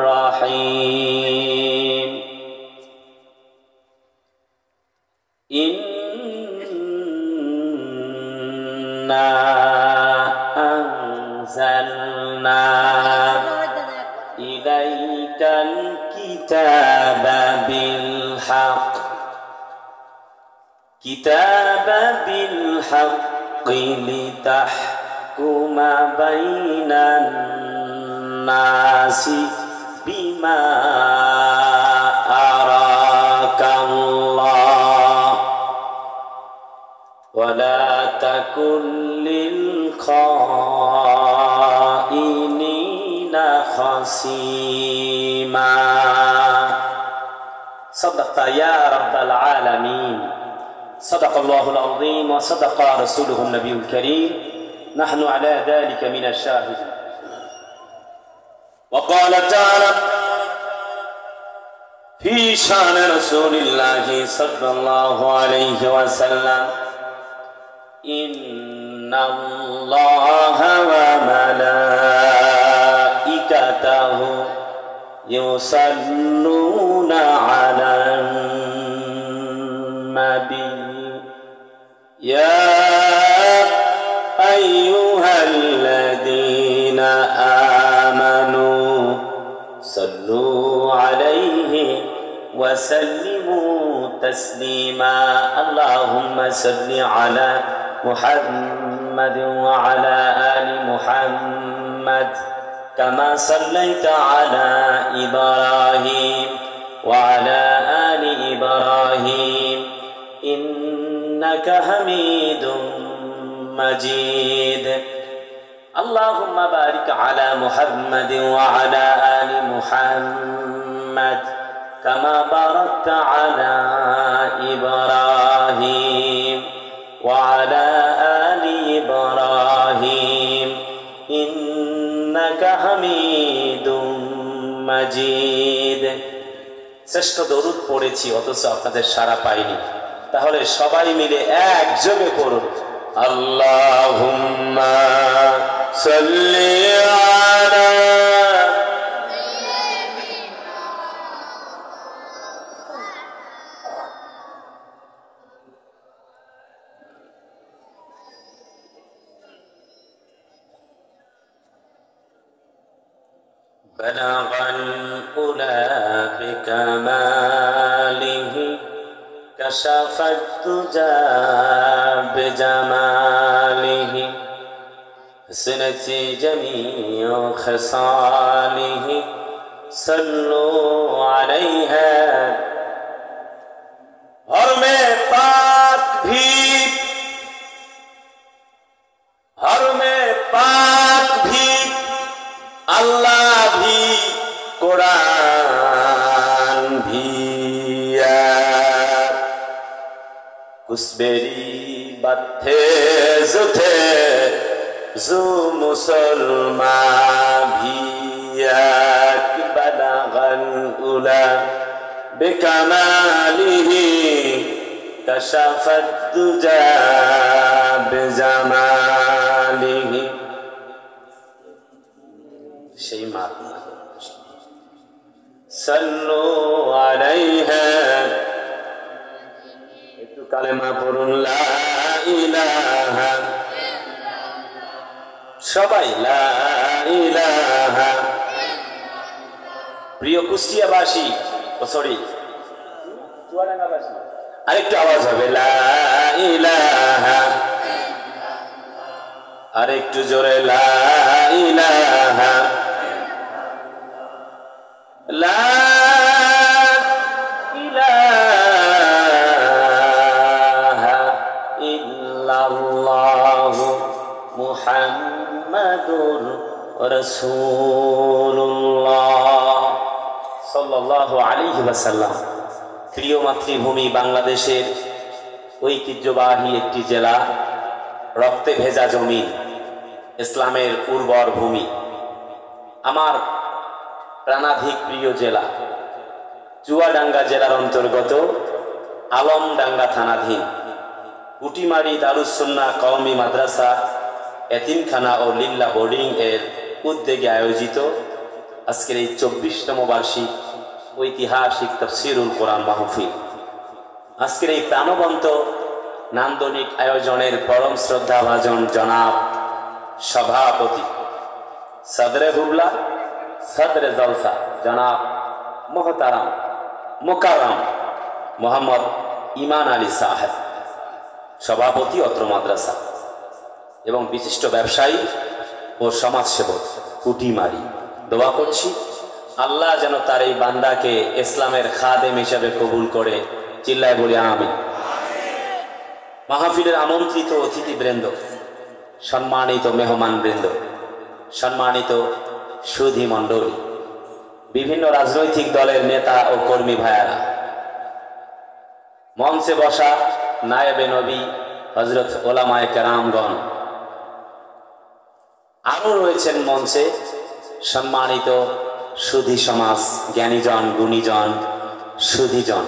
الرحيم إنا أنزلنا إليك الكتاب بالحق لتحكم بين الناس بما أراك الله ولا تكن للخائنين خصيما صدقت يا رب العالمين صدق الله العظيم وصدق رسوله النبي الكريم نحن على ذلك من الشاهدين وقال تعالى في شان رسول الله صلى الله عليه وسلم إن الله وملائكته يصلون على النبي يا أيها الذين آمنوا صلوا عليه وسلموا تسليما اللهم صل على محمد وعلى آل محمد كما صليت على إبراهيم وعلى آل إبراهيم إنك حميد مجيد اللهم بارك على محمد وعلى آل محمد كما باركت على إبراهيم وعلى آل إبراهيم إنك حميد مجيد শ্রেষ্ঠ দরুদ পড়েছি অথচ আপনাদের সাড়া পাইনি তাহলে সবাই মিলে একযোগে পড়ুন আল্লাহুম্মা সাল্লি আলা بلغ الأولى بكماله كشف الدجى بجماله حسنت جميع خصاله صلوا عليها और में पाक भी अल्लाह भी कुरान भी कुसबेरी बत्थे जुथे जु मुसलमान भी बलगल उला बिकमालिही कशफत दुजा बिजमालिही সেই মাত সল্লু আলাইহা একটু কালেমা পড়ুন লা ইলাহা সবাই লা ইলাহা প্রিয় কুষ্টিয়াবাসী সরি চুয়াডাঙ্গাবাসী আরেকটু আওয়াজ হবে লা ইলাহা আরেকটু জোরে লা ইলাহা لا إله إلا الله محمد رسول الله صلى الله عليه وسلم প্রিয় মাতৃভূমি বাংলাদেশের ঐতিহ্যবাহী একটি জেলা রক্তে ভেজা জমি ইসলামের উর্বর ভূমি আমার প্রাণাধিক প্রিয় জেলা চুয়াডাঙ্গা জেলার অন্তর্গত আলমডাঙ্গা থানাধীন কুটিমারি দারুস সুন্নাহ কওমি মাদ্রাসা এতিমখানা ও লিল্লা বোর্ডিং এর উদ্যোগে আয়োজিত আজকের এই 24তম বার্ষিক ঐতিহাসিক তাফসীরুল কোরআন মাহফিল, আজকের এই প্রাণবন্ত নান্দনিক আয়োজনের পরম শ্রদ্ধাভাজন জনাব সভাপতি সদরে হুবলা সদরে জলসা জনাব মোহতারাম মোকাররম মোহাম্মদ ইমান আলী সাহেব, সভাপতি অত্র মাদ্রাসা, এবং বিশিষ্ট ব্যবসায়ী ও সমাজসেবক পুটিমারি, দোয়া করছি আল্লাহ যেন তার এই বান্দাকে ইসলামের খাদেম হিসেবে কবুল করে। চিল্লায় বলি আমিন। মাহফিলের আমন্ত্রিত অতিথিবৃন্দ, সম্মানিত মেহমানবৃন্দ, সম্মানিত সুধী মণ্ডলী, বিভিন্ন রাজনৈতিক দলের নেতা ও কর্মী ভাইয়ারা, মঞ্চে বসা নায়েবে নবী হযরত ওলামায়ে কেরামগণ, আরো রয়েছেন মঞ্চে সম্মানিত সুধী সমাজ, জ্ঞানীজন, গুণীজন, সুধীজন,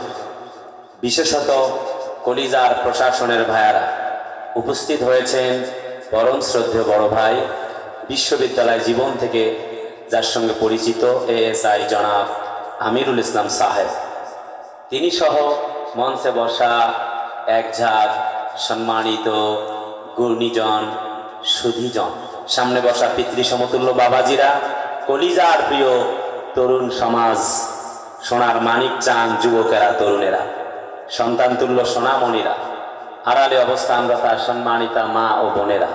বিশেষত কলিজার প্রশাসনের ভাইয়ারা উপস্থিত হয়েছেন। পরম শ্রদ্ধেয় বড় ভাই, বিশ্ববিদ্যালয় জীবন থেকে যার সঙ্গে পরিচিত এএসআই জনাব আমিরুল ইসলাম সাহেব, তিনি সহ মঞ্চে বসা এক ঝাঁক সম্মানিত গুণীজন, সুধীজন, সামনে বসা পিতৃ সমতুল্য বাবাজিরা, কলিজার প্রিয় তরুণ সমাজ, সোনার মানিক চান যুবকেরা, তরুণেরা, সন্তান তুল্য সোনামণিরা, আড়ালে অবস্থানরত সম্মানিতা মা ও বোনেরা,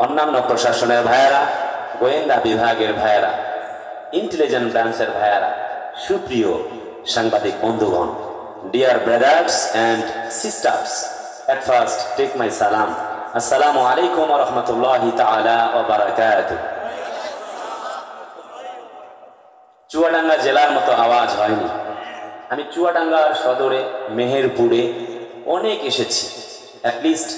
অন্যান্য প্রশাসনের ভাইয়েরা, গোয়েন্দা বিভাগের ভাইয়েরা, ইন্টেলিজেন্স ব্রাঞ্চের ভাইয়েরা, সুপ্রিয় সাংবাদিক বন্ধুগণ, dear brothers and sisters, at first take my সালাম। আসসালামু আলাইকুম ওয়া রাহমাতুল্লাহি তাআলা ওয়া বারাকাতুহু। চুয়াডাঙ্গা জেলার মতো আওয়াজ হয়নি। আমি চুয়াডাঙ্গার সদরে, মেহেরপুরে অনেক এসেছি। অ্যাটলিস্ট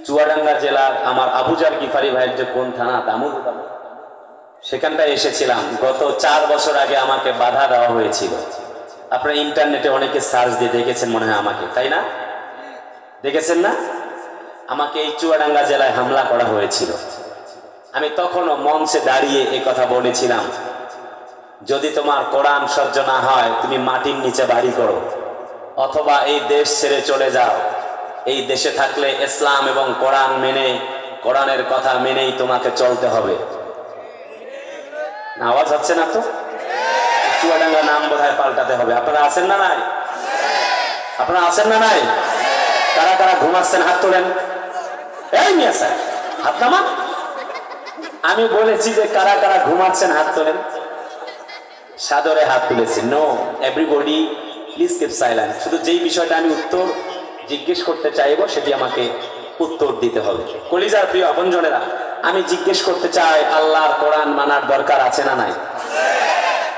চুয়াডাঙ্গা জেলার আমার আবুজার গিফারি ভাইয়ের যে কোন থানা, দামুদ, সেখানটায় এসেছিলাম। গত 4 বছর আগে আমাকে বাধা দেওয়া হয়েছিল। আপনারা ইন্টারনেটে অনেকে সার্চ দিয়ে দেখেছেন মনে হয় আমাকে, তাই না? দেখেছেন না? আমাকে এই চুয়াডাঙ্গা জেলায় হামলা করা হয়েছিল। আমি তখনও মঞ্চে দাঁড়িয়ে এই কথা বলেছিলাম, যদি তোমার কোরআন সহ্য না হয় তুমি মাটির নিচে বাড়ি করো, অথবা এই দেশ ছেড়ে চলে যাও। এই দেশে থাকলে ইসলাম এবং কোরআন মেনে, কোরআনের কথা মেনেই তোমাকে চলতে হবে। আওয়াজ হচ্ছে না তো? চুয়াডাঙ্গা নাম বোধহয় পাল্টাতে হবে। আপনারা আছেন না নাই? আপনারা আছেন না নাই? কারা কারা ঘুমাচ্ছেন হাত তোলেন। এই মিয়া স্যার, হাত নামান। আমি বলেছি যে কারা কারা ঘুমাচ্ছেন হাত তোলেন। সাদরে হাত তুলেছি। No, everybody please keep silent. শুধু যেই বিষয়টা আমি উত্তর জিজ্ঞেস করতে চাইবো সেটি আমাকে উত্তর দিতে হবে। কলিজার প্রিয় আপনজনেরা, আমি জিজ্ঞেস করতে চাই, আল্লাহর কোরআন মানার দরকার আছে না নাই?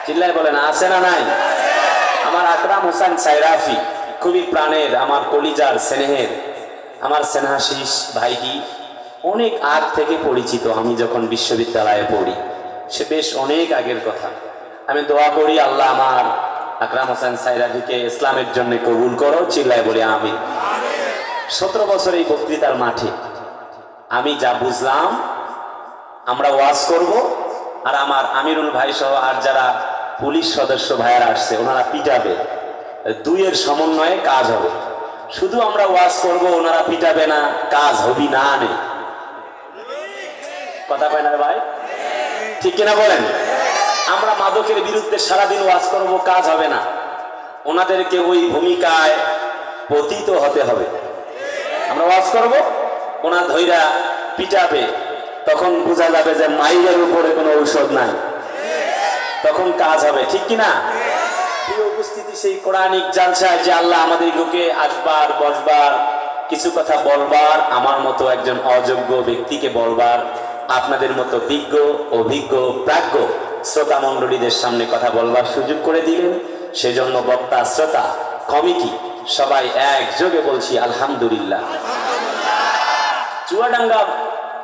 চিল্লায় বলেন, আছে না নাই? আমার আকরাম হোসেন সাইরাফি, খুবই প্রাণের, আমার কলিজার স্নেহের, আমার স্নেহাশিস ভাইটি অনেক আগ থেকে পরিচিত। আমি যখন বিশ্ববিদ্যালয়ে পড়ি, সে বেশ অনেক আগের কথা। আমি দোয়া করি আল্লাহ আমার আকরাম হোসেন সাইরাফিকে ইসলামের জন্য কবুল করো। চিল্লায় বলি আমিন। 17 বছর এই বক্তৃতার মাঠে আমি যা বুঝলাম, আমরা ওয়াজ করব, আর আমার আমিরুল ভাই সহ আর যারা পুলিশ সদস্য ভাইয়ারা আসছে ওনারা পিটাবে। দুইয়ের সমন্বয়ে কাজ হবে। শুধু আমরা ওয়াজ করব, ওনারা পিটাবে না, কাজ হবি না। নেই কথা পায় না ভাই? ঠিক কিনা বলেন? আমরা মাদকের বিরুদ্ধে সারাদিন ওয়াজ করব, কাজ হবে না। ওনাদেরকে ওই ভূমিকায় পতিত হতে হবে। আমরা ওয়াজ করব, ওনা ধৈরা পিটাবে, তখন বোঝা যাবে যে মাইলের উপরে কোনো ঔষধ নাই, তখন কাজ হবে। ঠিক কিনা? প্রিয় উপস্থিতি, সেই কোরআনিক জালসায় যে আল্লাহ আমাদেরকে আসবার, বসবার, কিছু কথা বলবার, আমার মতো একজন অযোগ্য ব্যক্তিকে বলবার, আপনাদের মতো বিজ্ঞ, অভিজ্ঞ, প্রাজ্ঞ শ্রোতা মণ্ডলীদের সামনে কথা বলবার সুযোগ করে দিলেন। সেজন্য বক্তা, শ্রোতা, কমিটি সবাই একযোগে বলছি আলহামদুলিল্লাহ।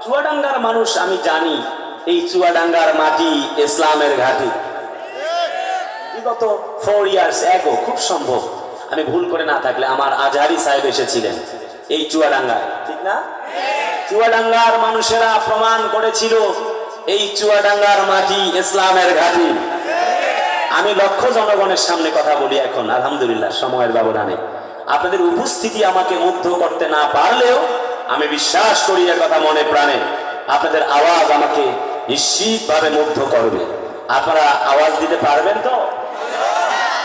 চুয়াডাঙ্গার মানুষ আমি জানি, এই চুয়াডাঙ্গার মাটি ইসলামের ঘাঁটি। বিগত 4 ইয়ার্স ago, খুব সম্ভব আমি ভুল করে না থাকলে, আমার আজহারি সাহেব এসেছিলেন এই চুয়াডাঙ্গায়, ঠিক না? চুয়াডাঙ্গার মানুষেরা প্রমাণ করেছিল এই চুয়াডাঙ্গার মাটি ইসলামের ঘাঁটি। আমি লক্ষ জনগণের সামনে কথা বলি এখন, আলহামদুলিল্লাহ সময়ের ব্যবধানে। আপনাদের উপস্থিতি আমাকে মুগ্ধ করতে না পারলেও আমি বিশ্বাস করি এর কথা মনে প্রাণে, আপনাদের আওয়াজ আমাকে নিশ্চিতভাবে মুগ্ধ করবে। আপনারা আওয়াজ দিতে পারবেন তো?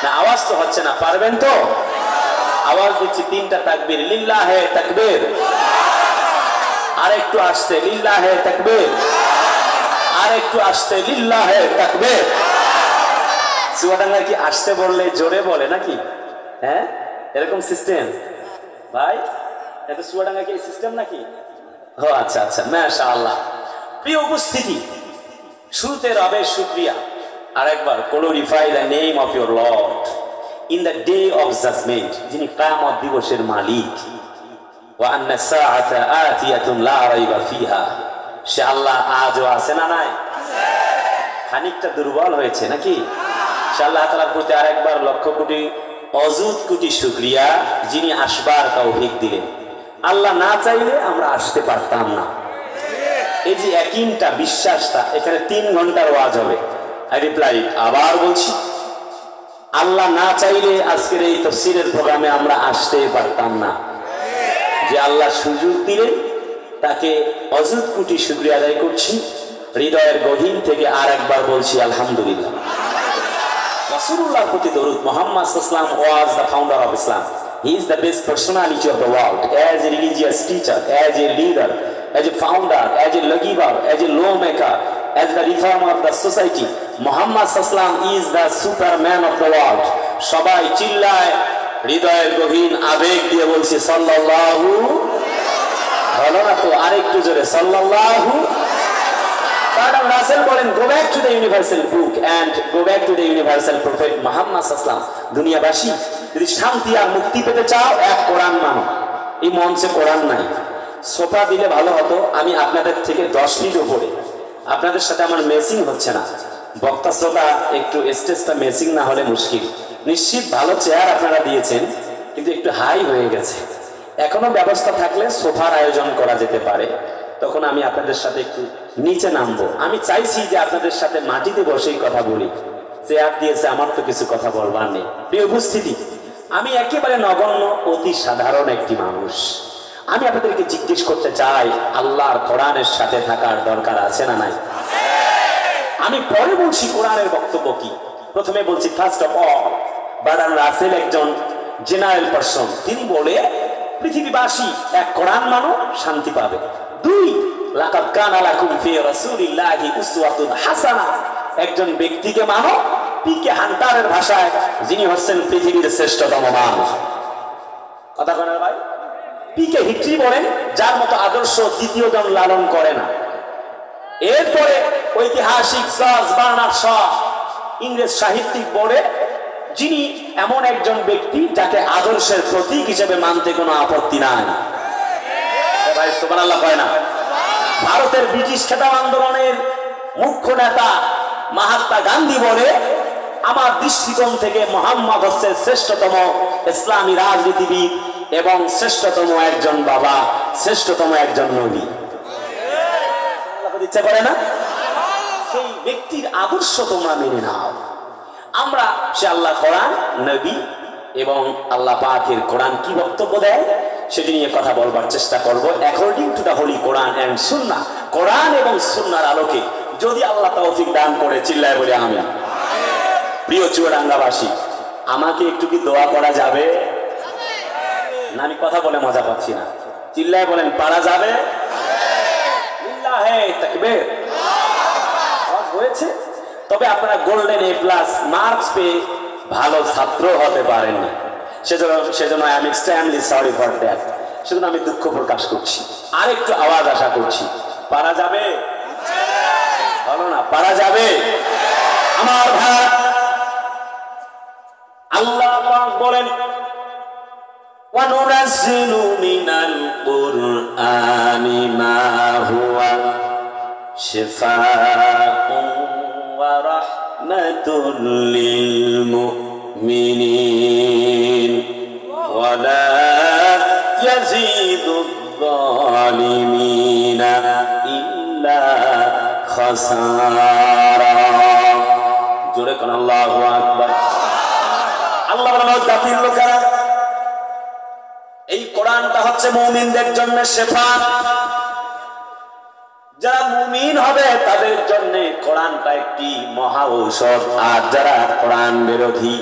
না, আওয়াজ তো হচ্ছে না, পারবেন তো? আওয়াজ দিচ্ছি, তিনটা তাকবীর, লিল্লাহে তাকবীর। আর একটু আসতে, লিল্লাহে তাকবীর। আর একটু আসতে, লিল্লাহে তাকবীর। চুয়াডাঙ্গায় কি আসতে বললে জোরে বলে নাকি? হ্যাঁ, এরকম সিস্টেম ভাই? এটা চুয়াডাঙ্গা কি সিস্টেম নাকি? ও আচ্ছা আচ্ছা, মাশাআল্লাহ। প্রিয় উপস্থিতি, শুরুতে রবের শুকরিয়া। আরেকবার, glorify the name of your lord in the day of judgement, যিনি কিয়ামত দিবসের মালিক। ওয়া আন্না সাআতা আতিয়াতুন লা রাইবা ফিহা, সে আল্লাহ আজও আছে না নাই? খানিকটা দুর্বল হয়েছে নাকি? সে আল্লাহ তাআলার প্রতি আরেকবার লক্ষ কোটি অযুত কোটি শুকরিয়া, যিনি আসবার তৌফিক দিলেন। আল্লাহ না চাইলে আমরা আসতে পারতাম না। এই যে ইয়াকিনটা, বিশ্বাসটা, এখানে 3 ঘন্টার ওয়াজ হবে। আই রিপ্লাই, আবার বলছি, আল্লাহ না চাইলে আজকের এই তাফসীরের প্রোগ্রামে আমরা আসতেই পারতাম না। যে আল্লাহ সুযোগ দিলেন তাকে অযুত কোটি শুকরিয়া আদায় করছি, হৃদয়ের গভীর থেকে আর একবার বলছি আলহামদুলিল্লাহ। রাসূলুল্লাহর প্রতি দরুদ। মুহাম্মদ সাল্লাল্লাহু আলাইহি ওয়াসাল্লাম was the founder of Islam. He is the best personality of the world, as a religious teacher, as a leader, as a founder, as a lawgiver, as a lawmaker, as the reformer of the society. Muhammad sallallahu alaihi wasallam is the superman of the world. সবাই চিল্লায়, হৃদয়ের গভীর আবেগ দিয়ে বলছি সাল্লাল্লাহু। ভালো না তো? আরেকটু জোরে সাল্লাল্লাহু। Adam Russell বলেন, go back to the universal book and go back to the universal prophet Muhammad sallallahu alaihi wasallam. দুনিয়াবাসী, যদি শান্তি আর মুক্তি পেতে চাও, এক কোরআন মানো। এই মঞ্চে কোরআন নাই, সোফা দিলে ভালো হতো। আমি আপনাদের থেকে 10 ফিট উপরে, আপনাদের সাথে আমার ম্যাচিং হচ্ছে না। বক্তা শ্রোতা, একটু স্টেজটা ম্যাচিং না হলে মুশকিল। নিশ্চিত ভালো চেয়ার আপনারা দিয়েছেন, কিন্তু একটু হাই হয়ে গেছে। এখনো ব্যবস্থা থাকলে সোফার আয়োজন করা যেতে পারে, তখন আমি আপনাদের সাথে একটু নিচে নামবো। আমি চাইছি যে আপনাদের সাথে মাটিতে বসেই কথা বলি। চেয়ার দিয়েছে, আমার তো কিছু কথা বলবার নেই। প্রিয় উপস্থিতি, আমি একেবারে নগণ্য, অতি সাধারণ একটি মানুষ। আমি আপনাদেরকে জিজ্ঞেস করতে চাই, আল্লাহর কোরআনের সাথে থাকার দরকার আছে না নাই? আমি পরে বলছি কোরআনের বক্তব্য কি। প্রথমে বলছি, first of all, Bertrand Rasel একজন জেনারেল পারসন। তিনি বলে, পৃথিবীবাসী এক কোরআন মানো, শান্তি পাবে। 2, লাকাদ কানা লাকুম ফি রাসূলিল্লাহি উসওয়াতুন হাসানাহ, একজন ব্যক্তিকে মানো, পিকে হান্টারের ভাষায়, যিনি হচ্ছেন পৃথিবীর শ্রেষ্ঠতম মানুষ। কথা বলেন ভাই? পিকে হিটরি বলেন, যার মতো আদর্শ দ্বিতীয় জন লালন করে না। এরপরে ঐতিহাসিক জর্জ বার্নার্ড শ, ইংরেজ সাহিত্যিক, বলে, যিনি এমন একজন ব্যক্তি যাকে আদর্শের প্রতীক হিসেবে মানতে কোনো আপত্তি নাই। ভাই সুবহানাল্লাহ কয় না? ভারতের ব্রিটিশ খেতাব আন্দোলনের মুখ্য নেতা মহাত্মা গান্ধী বলে, আমার দৃষ্টিকোণ থেকে মুহাম্মদ হচ্ছে শ্রেষ্ঠতম ইসলামী রাজনীতিবিদ এবং শ্রেষ্ঠতম একজন বাবা, শ্রেষ্ঠতম একজন নবী। ইচ্ছা করে না? সেই ব্যক্তির আদর্শ তোমরা মেনে নাও। আমরা সে আল্লাহ কোরআন, নবী এবং আল্লাহ পাকের কোরআন কি বক্তব্য দেয় সেটি নিয়ে কথা বলবার চেষ্টা করব, according to the holy Quran and Sunnah. Quran এবং সুন্নাহর আলোকে যদি আল্লাহ তৌফিক দান করে, চিল্লায় বলে আমিন। প্রিয় চুয়াডাঙ্গাবাসী, আমাকে একটু কি দোয়া করা যাবে না? আমি কথা বলে মজা পাচ্ছি না, চিল্লায় বলেন, পারা যাবে? লিল্লাহে তাকবীর। হয়েছে? তবে আপনারা গোল্ডেন A+ মার্কস পেয়ে ভালো ছাত্র হতে পারেন না, সেজন্য I am extremely sorry for that. সেজন্য আমি দুঃখ প্রকাশ করছি। আর একটু আওয়াজ আশা করছি। পারা যাবে? ভালো না? পারা যাবে? আমার ভাই, আল্লাহ পাক বলেন, ওয়া নুনাজ্জিলু মিনাল কুরআনি মা হুয়া শিফাউন ওয়া রাহমাতুল লিল মুমিনিন ওয়া লা ইয়াজিদুয যালিমিনা ইল্লা খাসারা। জোরে কোন আল্লাহু আকবার। আল্লাহ বলেন জাতির লোকেরা, এই কোরআনটা হচ্ছে মুমিনদের জন্য শেফা। যারা মুমিন হবে তাদের জন্য কোরআনটা একটি মহা ঔষধ। আর যারা কোরআন বিরোধী,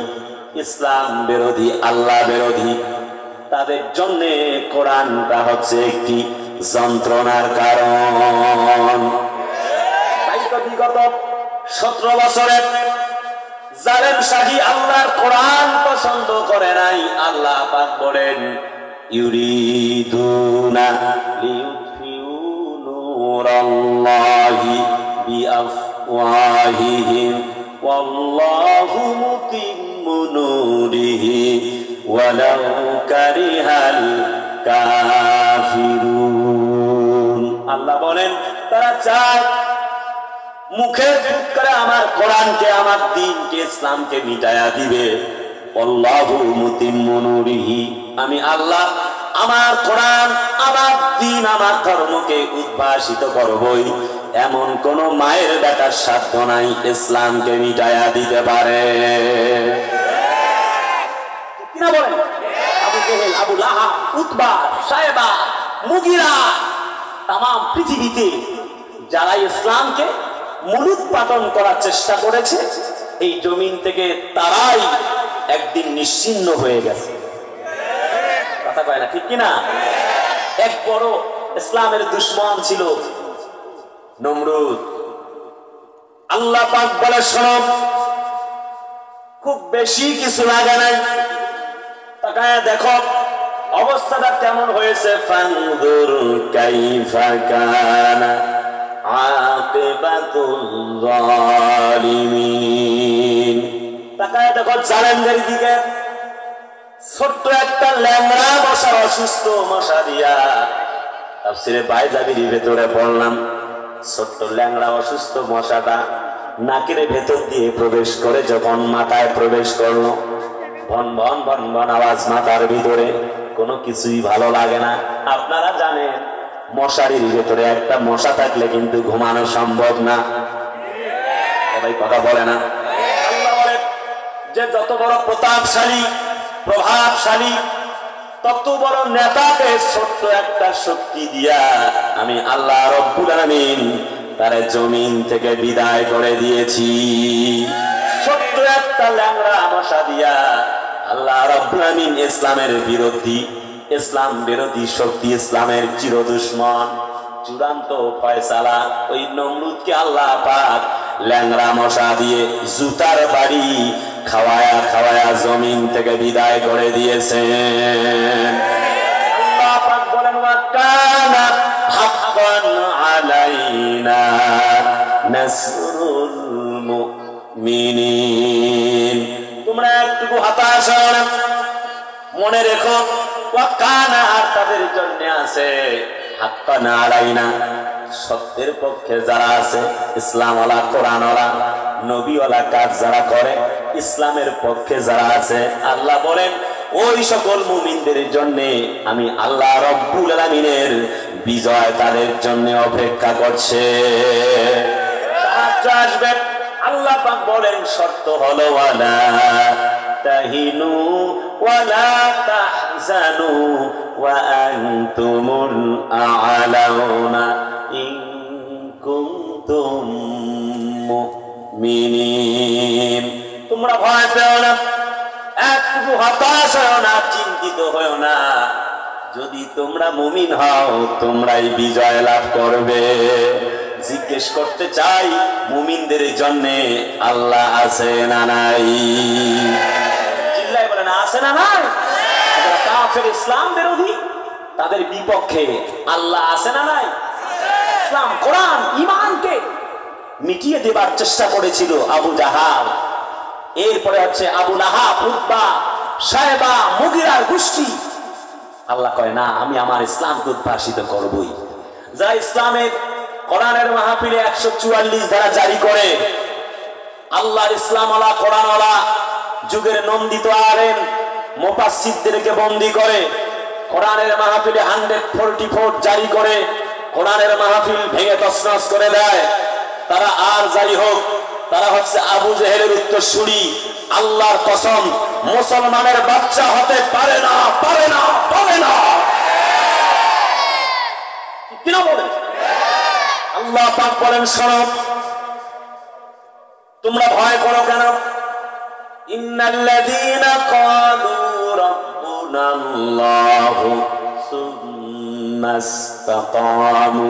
ইসলাম বিরোধী, আল্লাহ বিরোধী, তাদের জন্য কোরআনটা হচ্ছে একটি যন্ত্রণার কারণ। তাই তো বিগত 17 বছরের জালেম শাহী আল্লাহর কোরআন পছন্দ করে নাই। আল্লাহ পাক বলেন ইউরিদুনা লিউতফিউ নূরাল্লাহি বিআফওয়াহিহিম ওয়াল্লাহু মুতিম্মু নূরিহি ওয়ালাউ কারিহাল কাফিরুন। আল্লাহ বলেন তারা চায় মুখে করে আমার কোরআনকে, আমার দ্বীনকে, ইসলামকে মিটায়া দিবে। আল্লাহু মুতিম্মু নূরিহি, আমি আল্লাহ আমার কোরআন, আমার দ্বীন, আমার ধর্মকে উদ্ভাসিত করবই। এমন কোন মায়ের বেটার সাধ্য নাই ইসলামকে মিটায়া দিতে পারে কিনা বলেন? আবু জেহেল, আবু লাহাব, উতবা, সায়বা, মুগিরা, তাম পৃথিবীতে যারা ইসলামকে মূলোৎপাটন করার চেষ্টা করেছে, এই জমিন থেকে তারাই একদিন নিশ্চিহ্ন হয়ে গেছে। কথা কয় না, ঠিক কিনা? এক বড় ইসলামের দুশমন ছিল নমরুদ। আল্লাহ পাক বলে শোনো, খুব বেশি কিছু লাগে নাই, তাকায় দেখো অবস্থাটা কেমন হয়েছে। ফানজুর কাইফা কানা আকিবাতুল জালিমিন। তাকায় দেখো জালেমদের দিকে। ছোট্ট একটা ল্যাংড়া মশা, অসুস্থ মশা দিয়া তাফসীরে বাইজাবির ভেতরে পড়লাম, ছোট্ট ল্যাংড়া অসুস্থ মশাটা নাকের ভেতর দিয়ে প্রবেশ করে যখন মাথায় প্রবেশ করলো, ভন ভন ভন ভন আওয়াজ মাথার ভিতরে, কোনো কিছুই ভালো লাগে না। আপনারা জানেন মশারির ভেতরে একটা মশা থাকলে কিন্তু ঘুমানো সম্ভব না। সবাই কথা বলে না? আল্লাহ বলে যে যত বড় প্রতাপশালী, প্রভাবশালী, তত বড় নেতাকে ছোট্ট একটা শক্তি দিয়া আমি আল্লাহ রব্বুল আলামিন তার জমিন থেকে বিদায় করে দিয়েছি। ছোট্ট একটা ল্যাংড়া মশা দিয়া আল্লাহ রব্বুল আলামিন ইসলামের বিরোধী, ইসলাম বিরোধী শক্তি, ইসলামের চির দুশমন, চূড়ান্ত ফয়সালা ওই নমরুদকে আল্লাহ পাক ল্যাংড়া মশা দিয়ে জুতার বাড়ি খাওয়ায়া খাওয়ায়া জমিন থেকে বিদায় করে দিয়েছেন। আল্লাহ পাক বলেন ওয়া কানা হাক্কান আলাইনা নাসরুল মুমিনিন। তোমরা একটু হতাশ হও না, মনে রেখো ওয়া কানা, আর তাদের জন্য আছে হাক্কান আলাইনা, সত্যের পক্ষে যারা আছে, ইসলামওয়ালা, কোরআনওয়ালা, নবীওয়ালা কাজ যারা করে, ইসলামের পক্ষে যারা আছে, আল্লাহ বলেন ওই সকল মুমিনদের জন্য আমি আল্লাহ রব্বুল আলামিনের বিজয় তাদের জন্য অপেক্ষা করছে। সাহায্য আসবে। আল্লাহ পাক বলেন শর্ত হলো ওয়ালা তাহিনু ওয়ালা তাহজানু ওয়া আনতুমুল আ'লাউনা ইন কুনতুম মুমিনিন। তোমরা ভয় পেও না, একটু হতাশ হও না, চিন্তিত হও না। যদি তোমরা মুমিন হও তোমরাই বিজয় লাভ করবে। জিজ্ঞেস করতে চাই, মুমিনদের জন্য আল্লাহ আছে না নাই? চিল্লায় বলেন আছে না নাই? যারা কাফের, ইসলাম বিরোধী, তাদের বিপক্ষে আল্লাহ আছে না নাই? ইসলাম, কোরআন, ঈমানকে মিটিয়ে দেবার চেষ্টা করেছিল আবু জাহাল। এরপরে হচ্ছে আবু লাহাব, উতবা, সায়বা, মুগিরার গোষ্ঠী। আল্লাহ কয় না, আমি আমার ইসলামকে উদ্ভাসিত করবই। যারা ইসলামের কোরআনের মাহফিলে 144 ধারা জারি করে, আল্লাহর ইসলামওয়ালা, কোরআনওয়ালা যুগের নন্দিত আলেম মুফাসসিরদেরকে বন্দী করে, কোরআনের মাহফিলে 144 জারি করে, কোরআনের মাহফিল ভেঙে তছনছ করে দেয়। তারা আর যাই হোক তারা হচ্ছে আবু জেহেলের উত্তরসূরি। আল্লাহর কসম, মুসলমানের বাচ্চা হতে পারে না, পারে না, পারে না। কিনা বলেন? আল্লাহ পাক বলেন, শোনো, তোমরা ভয় করো কেন? ইন্নাল্লাযীনা ক্বালু রাব্বুনাল্লাহু সুম্মা ইসতাকামু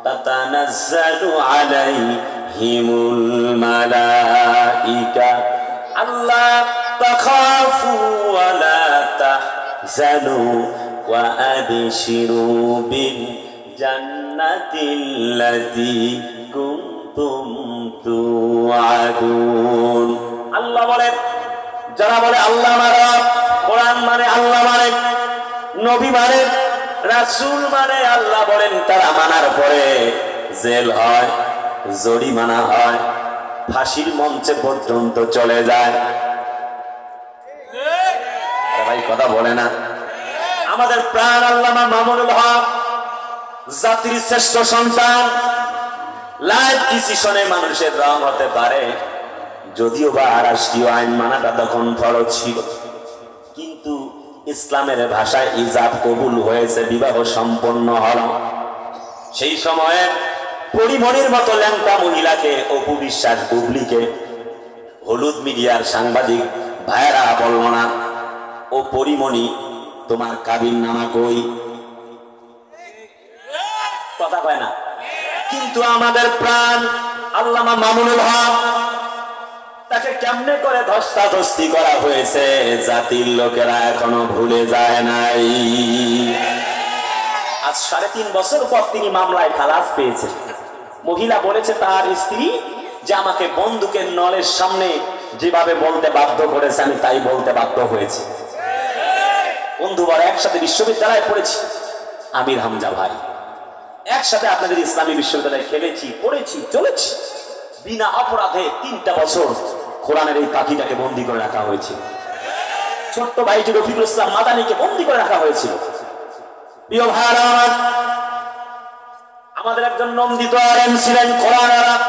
তাতানাজ্জালু আলাইহিমুল মালাইকা আল্লা তাখাফু ওয়া লা তাহজানু ওয়া আবশিরু বিল জান্নাতিল্লাতী কুনতুম তুআদুন। আল্লাহ বলেন, যারা বলে আল্লাহ মানে, কোরআন মানে, আল্লাহ মানে, নবী মানে, রাসূল মানে, আল্লাহ বলেন তারা মানার পরে জেল হয়, জরিমানা হয়, ফাঁসির মঞ্চে পর্যন্ত চলে যায়। ভাই কথা বলে না? আমাদের প্রাণ আল্লামা মামুনুল হক, জাতির শ্রেষ্ঠ সন্তান, লাইফ ডিসিশনে মানুষের রং হতে পারে, যদিও বা রাষ্ট্রীয় আইন মানাটা তখন ফরজ ছিল, কিন্তু ইসলামের ভাষায় ইজাব কবুল হয়েছে, বিবাহ সম্পন্ন হল। সেই সময়ে পরিমণির মতো ল্যাংটা মহিলাকে অপু বিশ্বাস বুবলিকে হলুদ মিডিয়ার সাংবাদিক ভাইয়েরা বলল না, ও পরিমণি তোমার কাবিন নামা কই? কথা কয় না। কিন্তু আমাদের প্রাণ আল্লামা মামুনুল হক, তাকে কেমনে করে ধস্তাধস্তি করা হয়েছে জাতির লোকেরা এখনো ভুলে যায় নাই। আজ 3.5 বছর পর তিনি মামলায় খালাস পেয়েছেন। মহিলা বলেছে তার স্ত্রী যে আমাকে বন্দুকের নলের সামনে যেভাবে বলতে বাধ্য করেছে আমি তাই বলতে বাধ্য হয়েছি। বন্ধুবার একসাথে বিশ্ববিদ্যালয়ে পড়েছি, আমির হামজা ভাই, একসাথে আপনাদের ইসলামী বিশ্ববিদ্যালয়ে খেলেছি, পড়েছি, চলেছি। বিনা অপরাধে 3টা বছর কোরআনের এই পাখিটাকে বন্দী করে রাখা হয়েছিল। ছোট্ট ভাইটি রফিকুল ইসলাম মাদানীকে বন্দী করে রাখা হয়েছিল। প্রিয় ভাইরা, আমাদের একজন নন্দিত আলেম ছিলেন, কোরআন আলেম,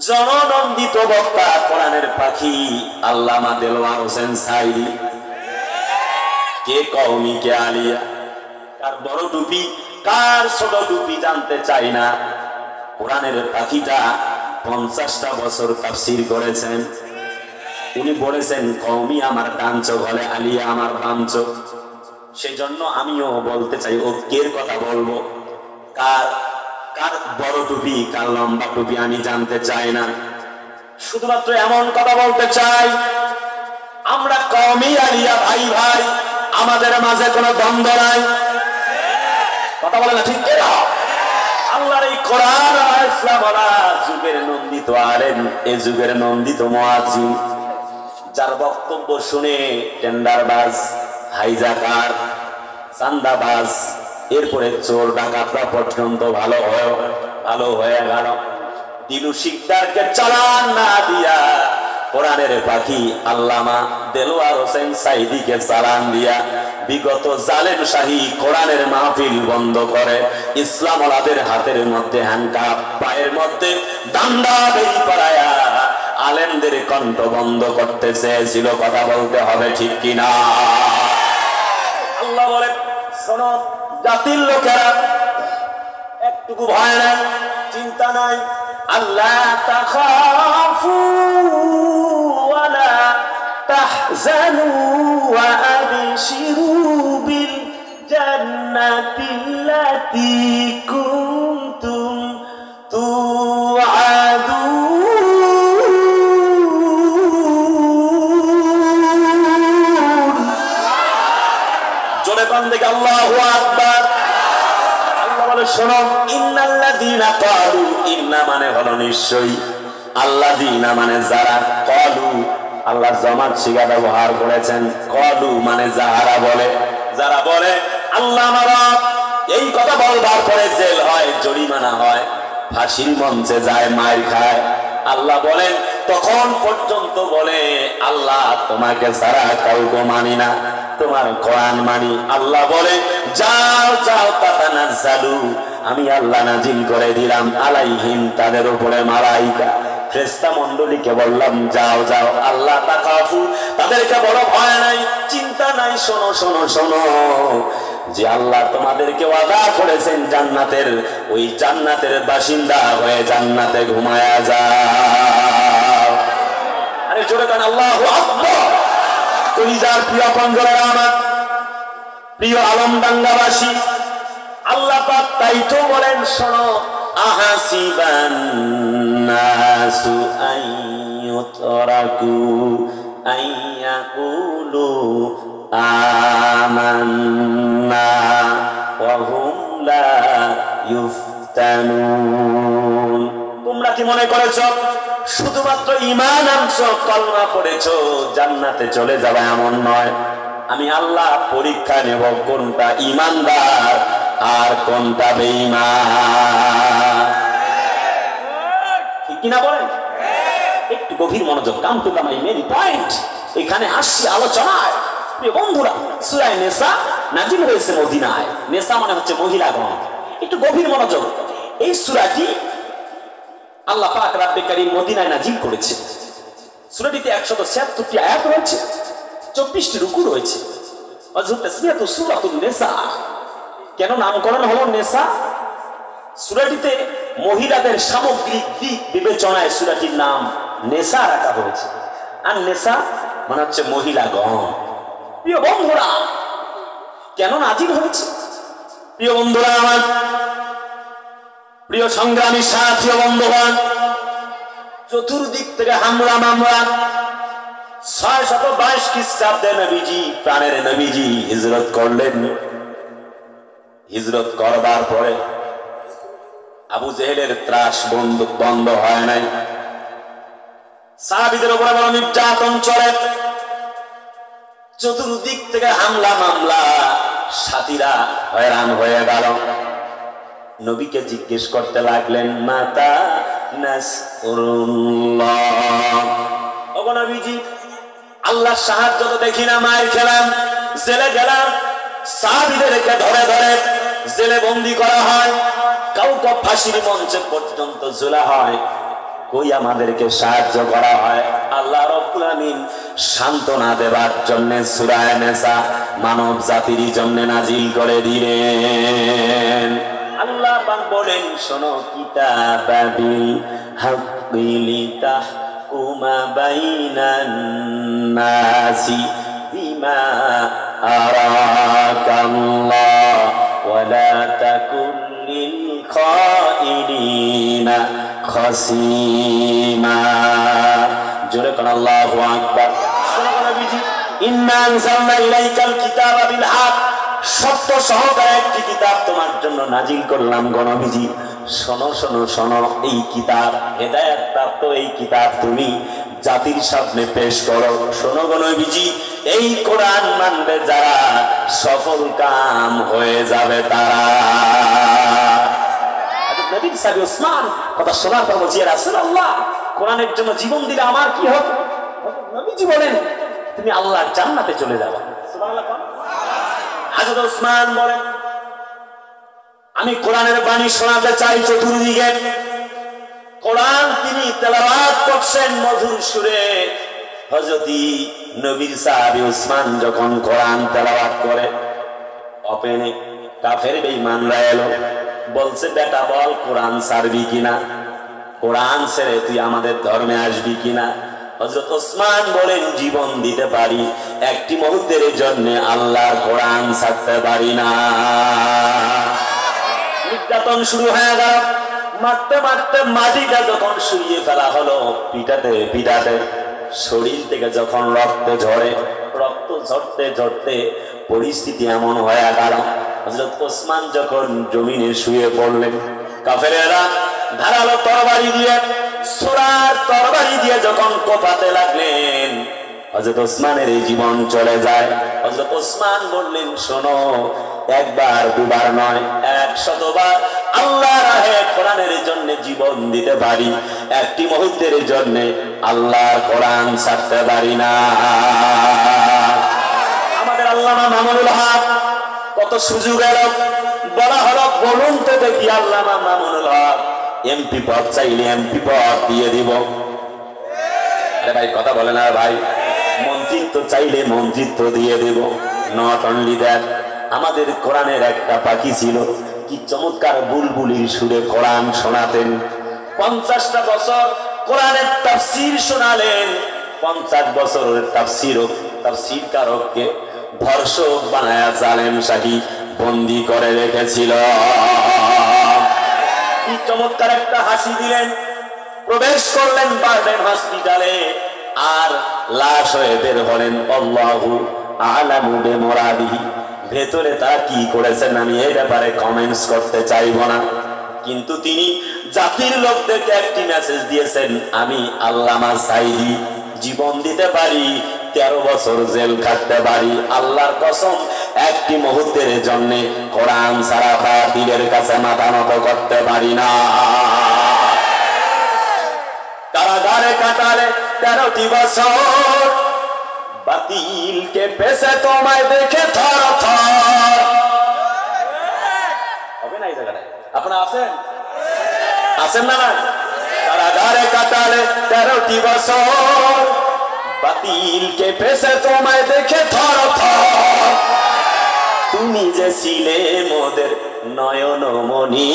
জননন্দিত বক্তা, কোরআনের পাখি আল্লামা দেলোয়ার হোসেন সাইদি। কে কওমি কে আলিয়া, কার বড় টুপি কার ছোট টুপি জানতে চাই না। কোরআনের পাখিটা 50টা বছর তাফসীর করেছেন। উনি বলেছেন কওমি আমার ডান চোখ হলে আলিয়া আমার বাম চোখ। সেই জন্য আমিও বলতে চাই, ঐক্যের কথা বলবো। কার কার বড় টুপি কার লম্বা টুপি আমি জানতে চাই না, শুধুমাত্র এমন কথা বলতে চাই, আমরা কওমি আলিয়া ভাই ভাই, আমাদের মাঝে কোনো দ্বন্দ্ব নাই। কথা বলে না ঠিক কিনা? আল্লাহর এই কোরআন আর ইসলাম যুগের নন্দিত আলেম, এই যুগের নন্দিত মুয়াজ্জিন, যার বক্তব্য শুনে টেন্ডারবাজ, হাইজাকার, চান্দাবাজ, এরপরে চোর ডাকাতরা পর্যন্ত ভালো হয়ে গেল। দিলু শিকদারকে চালান না দিয়া কোরআনের পাখি আল্লামা দেলোয়ার হোসেন সাইদিকে চালান দিয়া বিগত জালেম শাহী কোরআনের মাহফিল বন্ধ করে ইসলাম ওয়ালাদের হাতের মধ্যে হ্যান্ডকাপ, পায়ের মধ্যে ডান্ডা বেরি পরায়া আলেমদের কণ্ঠ বন্ধ করতে চেয়েছিল। কথা বলতে হবে ঠিক কিনা? আল্লাহ বলে, শোনো জাতির লোকেরা, একটুকু ভয় নাই, চিন্তা নাই, আল্লাহ তাখাফু ওয়া লা তাহজানু ওয়া আবশিরু বিল জান্নাতিল্লাতী কুনতুম তুআদুন। জোরে কোন দিকে আল্লাহু আকবার। আল্লাহ বলে, শোনো, ইন্নাল্লাযীনা ক্বালু, ইন্না মানে হলো নিশ্চয়ই, আল্লাযীনা মানে যারা, ক্বালু আল্লাহ জামাত শিগা ব্যবহার করেছেন, ক্বালু মানে যারা বলে, যারা বলে আল্লাহ মারা, এই কথা বলবার পরে জেল হয়, জরিমানা হয়, ফাঁসির মঞ্চে যায়, মার খায়। আল্লাহ বলেন তখন পর্যন্ত বলে আল্লাহ তোমাকে ছাড়া কাউকে মানি না, তোমার কোরআন মানি। আল্লাহ বলে যাও যাও তাতানাজ্জালু আমি আল্লাহ নাজিল করে দিলাম আলাইহিম তাদের উপরে মালাইকা ফেরেশতা মণ্ডলীকে বললাম যাও যাও আল্লাহ তাকাফু তাদেরকে বড় ভয় নাই চিন্তা নাই শোনো শোনো শোনো যে আল্লাহ তোমাদেরকে ওয়াদা করেছেন জান্নাতের ওই জান্নাতের বাসিন্দা হয়ে জান্নাতে ঘুমায়া যাও আরে জোরে কান আল্লাহু আকবার কলিজার প্রিয় পঞ্জরের আমার প্রিয় আলমডাঙ্গাবাসী আল্লাহ পাক তাই তো বলেন শোনো আহাসিবান নাসু আইয়ুতরাকু আইয়াকুলু আমান্না ওয়া হুম লা ইফতানুন তোমরা কি মনে করেছো শুধুমাত্র ঈমান আনছো কলমা পড়েছো জান্নাতে চলে যাবে এমন নয় আমি আল্লাহ পরীক্ষা নেব কোনটা ঈমানদার আর কোনটা বেঈমান ঠিক কিনা বলেন একটু গভীর মনোযোগ come to come I main point এখানে আসছি আলোচনায় প্রিয় বন্ধুরা সূরা নিসা নাযিল হয়েছে মদিনায় নিসা মানে হচ্ছে মহিলাগণ একটু গভীর মনোযোগ এই সূরাটি আল্লাহ পাক রব্বে কারীম মদিনায় নাযিল করেছে সূরাটিতে 176টি আয়াত রয়েছে 24টি রুকু রয়েছে হযরত তাসমিয়াতু সূরাতুন নিসা কেন নামকরণ হলো নিসা সূরাটিতে মহিলাদের সামগ্রিক দিক বিবেচনায় সূরাটির নাম নিসা রাখা হয়েছে আর নিসা মানে হচ্ছে মহিলাগণ প্রিয় বন্ধুরা কেন নাযিল হয়েছে প্রিয় বন্ধুরা আমার প্রিয় সংগ্রামী সাথী বন্ধুগণ চতুর্দিক থেকে হামলা মামলা 622 খ্রিস্টাব্দে নবীজি প্রাণের নবীজি হিজরত করলেন হিজরত করবার পরে আবু জেহেলের ত্রাস বন্ধ হয় নাই সাহাবীদের উপরে বড় নির্যাতন চলে চতুর্দিক থেকে হামলা মামলা সাথীরা হয়রান হয়ে গেল নবীকে জিজ্ঞেস করতে লাগলেন মাতা নাসরুল্লাহ ওগো নবীজি আল্লাহর সাহায্য তো দেখি না মায়ের খেলাম জেলে গেলাম সাহাবীদেরকে ধরে ধরে জেলে বন্দী করা হয় কাউকে ফাঁসির মঞ্চে পর্যন্ত ঝোলা হয় কই আমাদেরকে সাহায্য করা হয় আল্লাহ রাব্বুল আমিন সান্ত্বনা দেবার জন্য সূরা নিসা মানব জাতির জন্য নাজিল করে দিলেন আল্লাহ পাক বলেন শোনো কিতাবাবিল হাক্কি লিতাহকুমা বাইনান নাসি বিমা আরাকাল্লাহ ওয়া লা তাকুন লিল খাইনিনা খাসিমা জোরে কোন আল্লাহু আকবার শোনো নবীজি ইন্না আনজালনা ইলাইকাল কিতাবা বিল হক সত্য সহকারে একটি কিতাব তোমার জন্য নাজিল করলাম গো নবীজি শোনো শোনো শোনো এই কিতাব হেদায়েত প্রাপ্ত এই কিতাব তুমি জাতির সামনে পেশ করো শোনো গো নবীজি এই কোরআন মানবে যারা সফল কাম হয়ে যাবে তারা নবী সাহেব ওসমান কথা শোনার পর বলছি রাসূলুল্লাহ কোরআনের জন্য জীবন দিলে আমার কি হবে নবীজি বলেন তুমি আল্লাহর জান্নাতে চলে যাবে সুবহানাল্লাহ হযরত ওসমান বলেন আমি কোরআনের বাণী শোনাতে চাই চতুর্দিকে কোরআন তিনি তেলাওয়াত করছেন মধুর সুরে হযরত নবীর সাহাবী ওসমান যখন কোরআন তেলাওয়াত করে ওপেনে কাফের বেঈমানরা এলো বলছে বেটা বল কোরআন ছাড়বি কিনা কোরআন ছেড়ে তুই আমাদের ধর্মে আসবি কিনা হযরত ওসমান বলেন জীবন দিতে পারি একটি মুহূর্তের জন্য আল্লাহর কোরআন ছাড়তে পারি না নির্যাতন শুরু হয়ে গেল মারতে মারতে মাটিটা যখন শুইয়ে ফেলা হলো পিটাতে পিটাতে শরীর থেকে যখন রক্ত ঝরতে ঝরতে পরিস্থিতি এমন হয়ে গেল হযরত ওসমান যখন জমিনে শুয়ে পড়লেন কাফেরেরা ধারালো তরবারি দিয়ে সোরার তরবারি দিয়ে যখন কোপাতে লাগলেন হযরত ওসমানের এই জীবন চলে যায় হযরত ওসমান বললেন শোনো একবার দুবার নয় 100 বার আল্লাহর রাহে কোরআনের জন্য জীবন দিতে পারি একটি মুহূর্তের জন্য আল্লাহর কোরআন ছাড়তে পারি না আমাদের আল্লামা মামুনুল হক কত সুযোগ এলো বলা হলো বলুন তো দেখি আল্লামা মামুনুল হক এমপি পদ চাইলে এমপি পদ দিয়ে দিব। আরে ভাই কথা বলে না ভাই, মন্ত্রিত্ব চাইলে মন্ত্রিত্ব দিয়ে দেব। নট অনলি দ্যাট, আমাদের কোরআনের একটা পাখি ছিল, কি চমৎকার বুলবুলির সুরে কোরআন শোনাতেন। 50টা বছর কোরআনের তাফসীর শোনালেন। 50 বছরের তাফসীর কারককে ধর্ষক বানায়া জালেম শাহী বন্দী করে রেখেছিল। কি চমৎকার একটা হাসি দিলেন, প্রবেশ করলেন বারডেন হসপিটালে, আর লাশ হয়ে বের হলেন। আল্লাহু আ'লামু বিমুরাদিহি। ভেতরে তারা কি করেছেন আমি এই ব্যাপারে কমেন্টস করতে চাইব না, কিন্তু তিনি জাতির লোকদেরকে একটি মেসেজ দিয়েছেন, আমি আল্লামা সাঈদী জীবন দিতে পারি, 13 বছর জেল কাটতে পারি, আল্লাহর কসম একটি মুহূর্তের জন্য কোরআন ছাড়া বাতিলের কাছে মাথা নত করতে পারি না। কারাগারে কাটালে 13টি বছর, বাতিলকে পেছে তোমায় দেখে থর থর। হবে না এই জায়গাটায়? আপনারা আছেন না? না, কারাগারে কাটালে 13টি বছর, বাতিলকে পেছে তোমায় দেখে থর থর। তুমি যে ছিলে মোদের নয়ন মনি,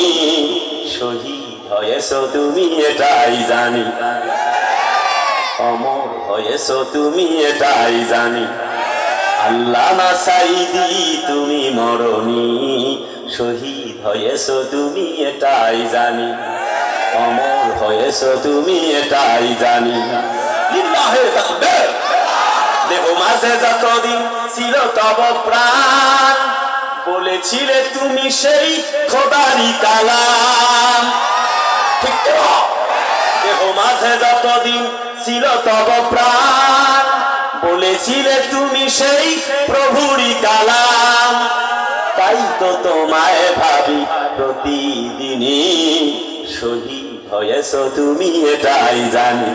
শহীদ হয়েছো তুমি এটাই জানি, অমর হয়েছো তুমি এটাই জানি। আল্লামা সাঈদী তুমি মরনি, শহীদ হয়েছো তুমি এটাই জানি, অমর হয়েছো তুমি এটাই জানি। লিল্লাহে তাকবীর। দেহ মাঝে যতদিন ছিল তব প্রাণ, বলেছিলে তুমি সেই খোদারি কালাম। ঠিক তো? দেহ মাঝে যতদিন ছিল তব প্রাণ, বলেছিলে তুমি সেই প্রভুরি কালাম। তাই তো তোমায় ভাবি প্রতিদিনই, শহীদ হয়েছো তুমি এটাই জানি।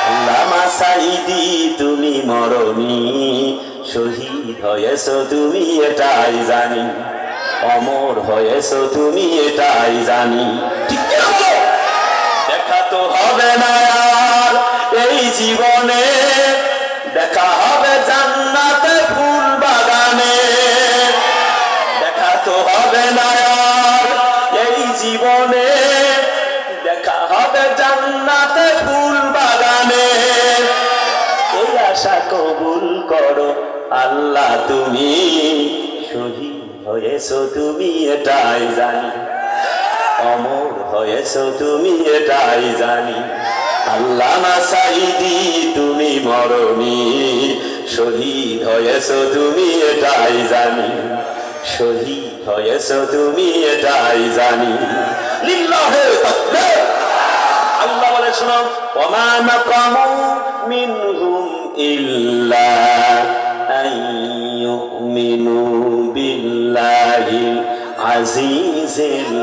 আল্লামা সাঈদী তুমি মরনি, শহীদ হয়েছো তুমি এটাই জানি, অমর হয়েছো তুমি এটাই জানি। ঠিক আছে? দেখা তো হবে না আর এই জীবনে, দেখা হবে জান্নাতে ফুল বাগানে। দেখা তো হবে না আর এই জীবনে, দেখা হবে জান্নাতে ফুল বাগানে। এই আশা কবুল করো আল্লাহ তুমি, শহীদ হয়েছো তুমি এটাই জানি, অমর হয়েছো তুমি এটাই জানি। আল্লামা সাঈদী তুমি মরনি, শহীদ হয়েছো তুমি এটাই জানি, শহীদ হয়েছো তুমি এটাই জানি। লিল্লাহে তাকবীর। আল্লাহ বলে শোনো, ওয়া নাকামু মিনহুম ইল্লা আইয়ুমিনু বিল্লাহিল আজিজিল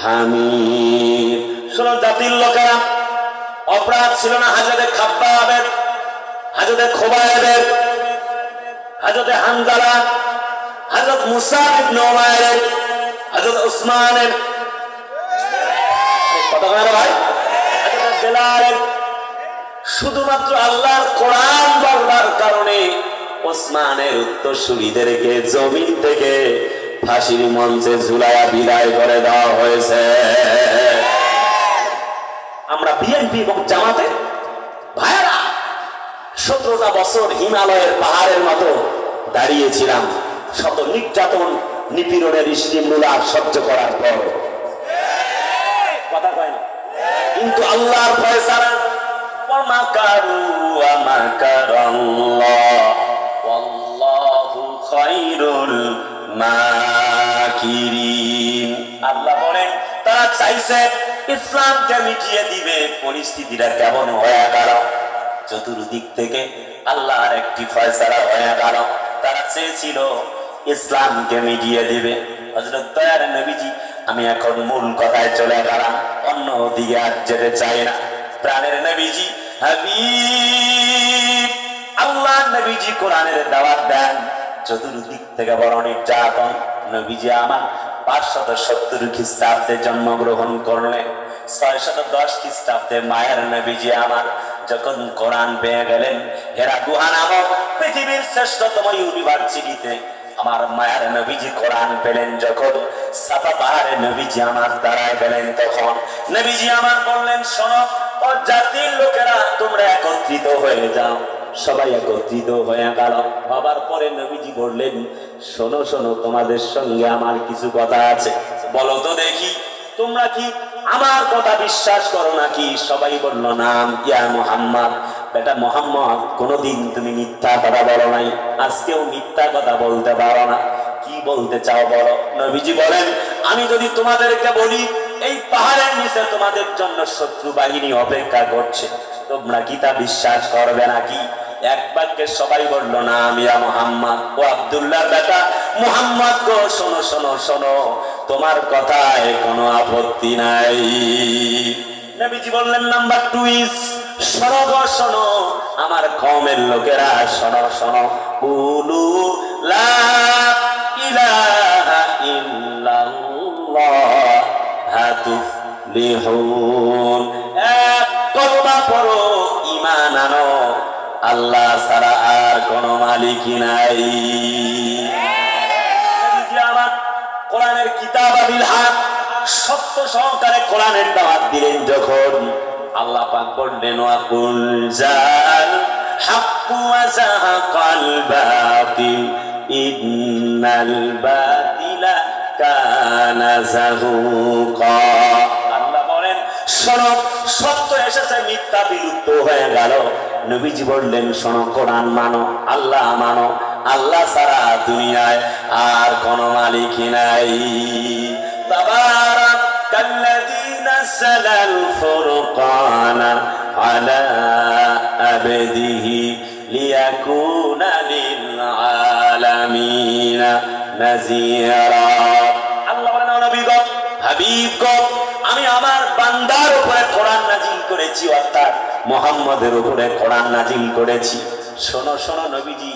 হামিদ। শোনো জাতির লোকেরা, অপরাধ ছিল না হাজরতে খাব্বাবের, হাজরতে খোবায়েবের, হাজরতে হানজালা, হযরত মুসা ইবনে উমাইর, হযরত উসমানের, কথা বলেন ভাই, হযরত বেলাল। শুধুমাত্র আল্লাহর কোরআন বলার কারণে ওসমানের উত্তরসূরিদেরকে জমিন থেকে ফাঁসির মঞ্চে ঝুলায়া বিদায় করে দেওয়া হয়েছে। আমরা বিএনপি এবং জামাতে ভাইরা 17টা বছর হিমালয়ের পাহাড়ের মতো দাঁড়িয়েছিলাম, শত নির্যাতন নিপীড়নের স্টিমুলা সহ্য করার পর। কথা কয় না, কিন্তু আল্লাহর ফয়সালা, ওয়া মাকারু ওয়া মাকারাল্লাহ ওয়াল্লাহু খায়রুল মাকিরিন। আল্লাহ বলেন তারা চাইছে ইসলামকে মিটিয়ে দিবে, পরিস্থিতিটা কেমন হয়ে গেল, চতুর্দিক থেকে আল্লাহর একটি ফয়সালা হয়ে গেল। তারা চেয়েছিল ইসলামকে মিটিয়ে দিবে। হযরত দয়ার নবীজি, আমি এখন মূল কথায় চলে গেলাম, অন্য দিকে আর যেতে চাই না। প্রাণের নবীজি হাবিব আল্লাহ নবীজি কোরআনের দাওয়াত দেন, চতুর্দিক থেকে বড় নির্যাতন। নবীজি আমার 570 খ্রিস্টাব্দে জন্মগ্রহণ করলেন। 610 খ্রিস্টাব্দে মায়ের নবীজি আমার যখন কোরআন পেয়ে গেলেন হেরা গুহা নামক পৃথিবীর শ্রেষ্ঠতম ইউনিভার্সিটিতে আমার মায়ের নবীজি কোরআন পেলেন। যখন সাফা পাহাড়ে নবীজি আমার দাঁড়ায় গেলেন তখন নবীজি আমার বললেন, শোনো ও জাতির লোকেরা, তোমরা একত্রিত হয়ে যাও। সবাই একত্রিত হয়ে গেল। বাবার পরে নবীজি বললেন, শোনো শোনো, তোমাদের সঙ্গে আমার কিছু কথা আছে, বলো তো দেখি তোমরা কি আমার কথা বিশ্বাস করো নাকি? সবাই বলল, নাম ইয়া মুহাম্মদ। বেটা মুহাম্মদ, কোনদিন তুমি মিথ্যা কথা বলো নাই, আজকেও মিথ্যা কথা বলতে পারো না। কি বলতে চাও বলো? নবীজি বলেন, আমি যদি তোমাদেরকে বলি এই পাহাড়ের নিচে তোমাদের জন্য শত্রু বাহিনী অপেক্ষা করছে, তোমরা কি তা বিশ্বাস করবে নাকি? এক বাক্যে সবাই বলল, নাম ইয়া মুহাম্মদ। ও আব্দুল্লাহর বেটা মুহাম্মদ গো, শোনো শোনো শোনো, তোমার কথায় কোনো আপত্তি নাই। নবীজি বললেন, নাম্বার 2 ইজ, শোনো গো শোনো, আমার কওমের লোকেরা শোনো শোনো, কুলু লা ইলাহা ইল্লাল্লাহ তুফলিহুন। এক কলমা পড়ো, ঈমান আনো, আল্লাহ ছাড়া আর কোন মালিক নাই। আমার কোরআনের কিতাব আবিল হক, সত্য সহকারে কোরআনের দাওয়াত দিলেন যখন, আল্লাহ পাক বললেন, ওয়াকুল জাল হাক্কু ওয়া যাহাকাল বাতিল ইন্নাল বাতিলা কানা যাহুকা। আল্লাহ বলেন, শোনো, সত্য এসেছে, মিথ্যা বিলুপ্ত হয়ে গেল। নবীজি বললেন, শোনো, কোরআন মানো, আল্লাহ মানো, আল্লাহ ছাড়া দুনিয়ায় আর কোন মালিক নাই। তাবারাকাল্লাযী নাযালাল ফুরকানা আলা আবদিহি লিয়াকুনা লিল আলামিনা নাযীরা। আল্লাহ বলেন, নবী গো, হাবিব গো, আমি আমার বান্দার উপরে কোরআন নাজিল করেছি, অর্থাৎ মুহাম্মদের উপরে কোরআন নাজিল করেছি। শোনো শোনো নবীজি,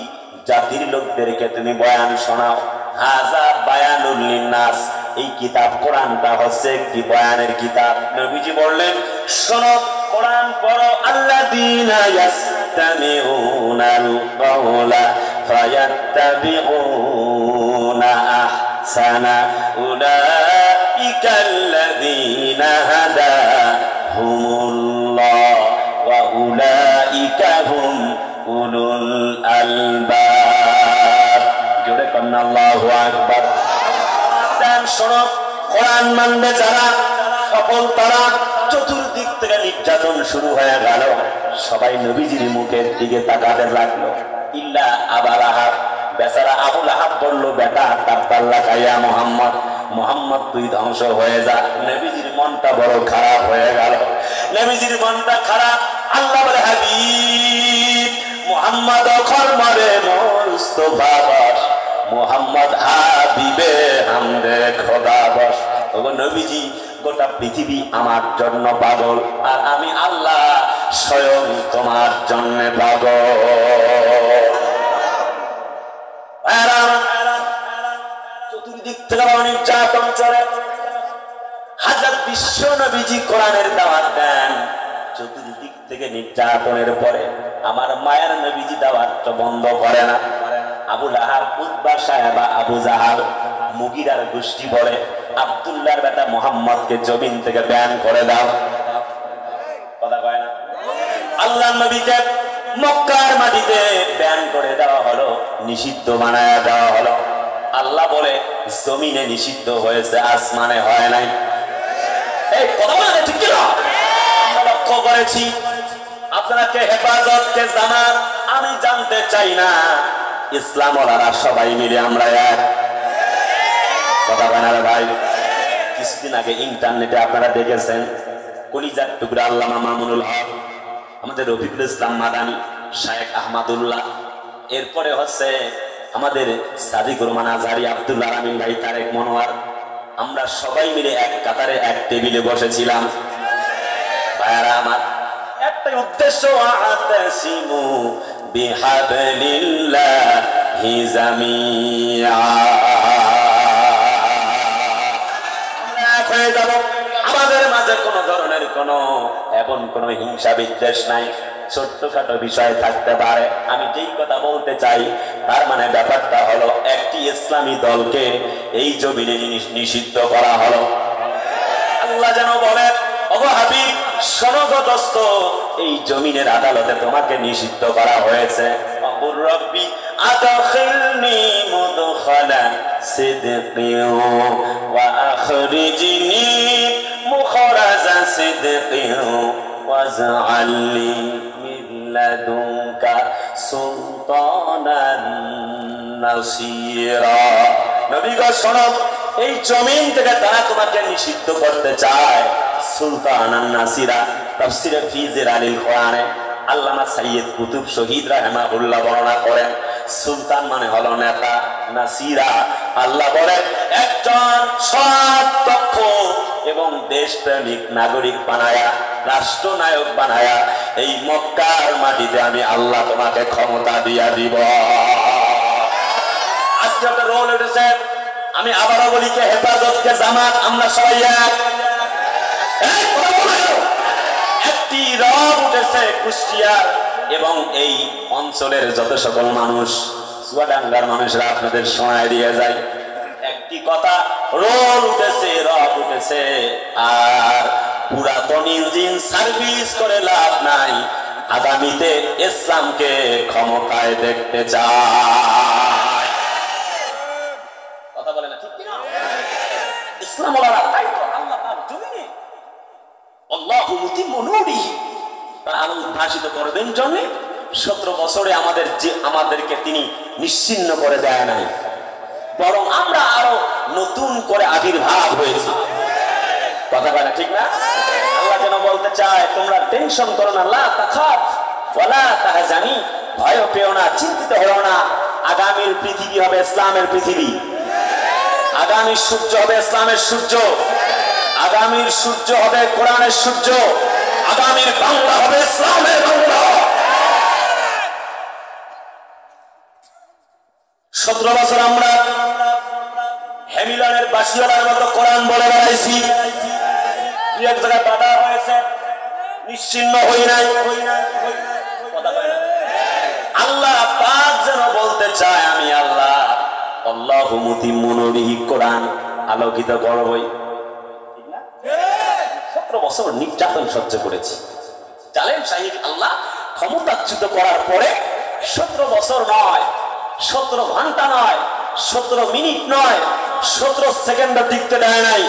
জাতির লোকদেরকে তুমি বয়ান শোনাও। হাযা বায়ানুল লিন্নাস, এই কিতাব কোরআনটা হচ্ছে একটি বয়ানের কিতাব। নবীজি বললেন, শোনো, কোরআন পড়ো। আল্লাযীনা ইয়াসতামিউনাল কাওলা ফায়াত্তাবিউনা আহসানা উলাইকাল্লাযীনা হাদাহুমুল্লাহ ওয়া উলাইকা হুম উলুল আলবাব। জোরে কন্না আল্লাহু আকবার। শোনো, কোরআন মানবে যারা সফল তারা। চতুর্দিক থেকে নির্যাতন শুরু হয়ে গেল। সবাই নবীজির মুখের দিকে তাকাতে লাগলো, ইল্লা আবু লাহাব। বেচারা আবু লাহাব বলল, বেটা তাব্বাল্লাকা ইয়া মুহাম্মদ, মুহাম্মদ তুই ধ্বংস হয়ে যা। নবীজির মনটা বড় খারাপ হয়ে গেল। নবীজির মনটা খারাপ। আল্লাহ বলে, হাবিব মুহাম্মদ খরমরে মুস্তাফা বস, মুহাম্মদ হাবিবে হামদে খোদা বস। ওগো নবীজি, গোটা পৃথিবী আমার জন্য পাগল, আর আমি আল্লাহ স্বয়ং তোমার জন্য পাগল। চতুর্দিক থেকে নির্যাতন চলে। হাজার বিশ্ব নবীজি কোরআনের দাওয়াত দেন। চতুর্দিক থেকে নির্যাতনের পরে আমার মায়ের নবীজি দাওয়াতটা বন্ধ করে না। আবু লাহাব, উতবা, সায়বা, আবু জাহাল, মুগিরার গোষ্ঠী বলে, আব্দুল্লাহর বেটা মুহাম্মদকে জমিন থেকে ব্যান করে দাও। কথা কয় না? আল্লাহর নবীকে মক্কার মাটিতে ব্যান করে দেওয়া হলো, নিষিদ্ধ বানায়া দেওয়া হলো। আল্লাহ বলে, জমিনে নিষিদ্ধ হয়েছে, আসমানে হয় নাই। এই কথা বলে ঠিক কি না? আমরা লক্ষ্য করেছি। আপনাকে হেফাজতকে জানান, আমি জানতে চাই না। ইসলাম ওলারা সবাই মিলে আমরা এক। কথা বানারে ভাই, কিছুদিন আগে ইন্টারনেটে আপনারা দেখেছেন কলিজার টুকরা আল্লামা মামুনুল হক, আমাদের রফিকুল ইসলাম মাদানী, শায়েখ আহমদুল্লাহ, এরপরে হচ্ছে আমাদের সাদিকুর রহমান আজহারি, আব্দুল্লাহ আমিন ভাই, তারেক মনোয়ার, আমরা সবাই মিলে এক কাতারে এক টেবিলে বসেছিলাম। ভাইয়ারা আমার, একটাই উদ্দেশ্য, আতাসিমু বিহাবলিল্লাহি জামিআ। হয়ে যাব। আমাদের মাঝে কোনো ধরনের কোনো এমন কোনো হিংসা বিদ্বেষ নাই। ছোট্টখাটো বিষয় থাকতে পারে, আমি যেই কথা বলতে চাই তার মানে ব্যাপারটা হলো একটি ইসলামী দলকে এই জমিনে নিষিদ্ধ করা হলো। আল্লাহ যেন বলেন, ওগো হাবিব শোনো গো দোস্ত, এই জমিনের আদালতে তোমাকে নিষিদ্ধ করা হয়েছে। আকুর রব্বি আদখিলনি মুদখালা সিদকিন ওয়া আখরিজনি মুখরাজা সিদকিন ওয়াজআলনি মিন লাদুনকা সুলতানান নাসীরা। নবী গো শোনো, এই জমিন থেকে তারা তোমাকে নিষিদ্ধ করতে চায়। সুলতানান নাসীরা তাফসীরে ফি জিলালিল কোরআনে আল্লামা সাইয়্যিদ কুতুব শহীদ রাহিমাহুল্লাহ বর্ণনা করেন, সুলতান মানে হলো নেতা, নাসীরা আল্লাহ বলেন একজন সৎ দক্ষ এবং দেশপ্রেমিক নাগরিক বানায়া, রাষ্ট্রনায়ক বানায়া এই মক্কার মাটিতে আমি আল্লাহ তোমাকে ক্ষমতা দিয়া দিব। আজকে একটা রোল উঠেছে, আমি আবারও বলি কে হেফাজত কে জামাত আমরা সবাই এক। একটি রব উঠেছে কুষ্টিয়ার এবং এই অঞ্চলের যত সকল মানুষ, চুয়াডাঙ্গার মানুষরা আপনাদের শোনায় দিয়ে যায় একটি কথা, রোল উঠেছে, রব উঠেছে। আর পুরাতন ইঞ্জিন সার্ভিস করে লাভ নাই, আগামীতে ইসলামকে ক্ষমতায় দেখতে চায়। কথা বলে না ঠিক কিনা? ইসলাম ওলারা তাই তো আল্লাহ পাক জমিনে আল্লাহু মুতিম্মু নূরিহি তার আলো উদ্ভাসিত করবেন জন্য 17 বছরে আমাদেরকে তিনি নিশ্চিহ্ন করে দেয় নাই, বরং আমরা আরো নতুন করে আবির্ভাব হয়েছি। কথা বলে ঠিক না? আল্লাহ যেন বলতে চায় তোমরা টেনশন করো না, লা তাখাফ ওয়ালা তাহজানি, ভয় পেও না, চিন্তিত হও না। আগামীর পৃথিবী হবে ইসলামের পৃথিবী, আগামীর সূর্য হবে ইসলামের সূর্য, আগামীর সূর্য হবে কোরআনের সূর্য, আগামীর বাংলা হবে ইসলামের বাংলা। 17 বছর আমরা হেমিলনের বাসিওয়ালার মতো কোরআন বলে বেড়াইছি, দুই এক জায়গায় বাধা হয়েছে, নিশ্চিন্ন হই নাই। আল্লাহ পাক যেন বলতে চায় আমি আল্লাহ আল্লাহু মুতিম্মু নূরিহি, কোরআন আলোকিত করবই। 17 বছর নির্যাতন সহ্য করেছি, জালেম শাহী আল্লাহ ক্ষমতাচ্যুত করার পরে 17 বছর নয়, 17 ঘন্টা নয়, 17 মিনিট নয়, 17 সেকেন্ড টিকতে দেয় নাই।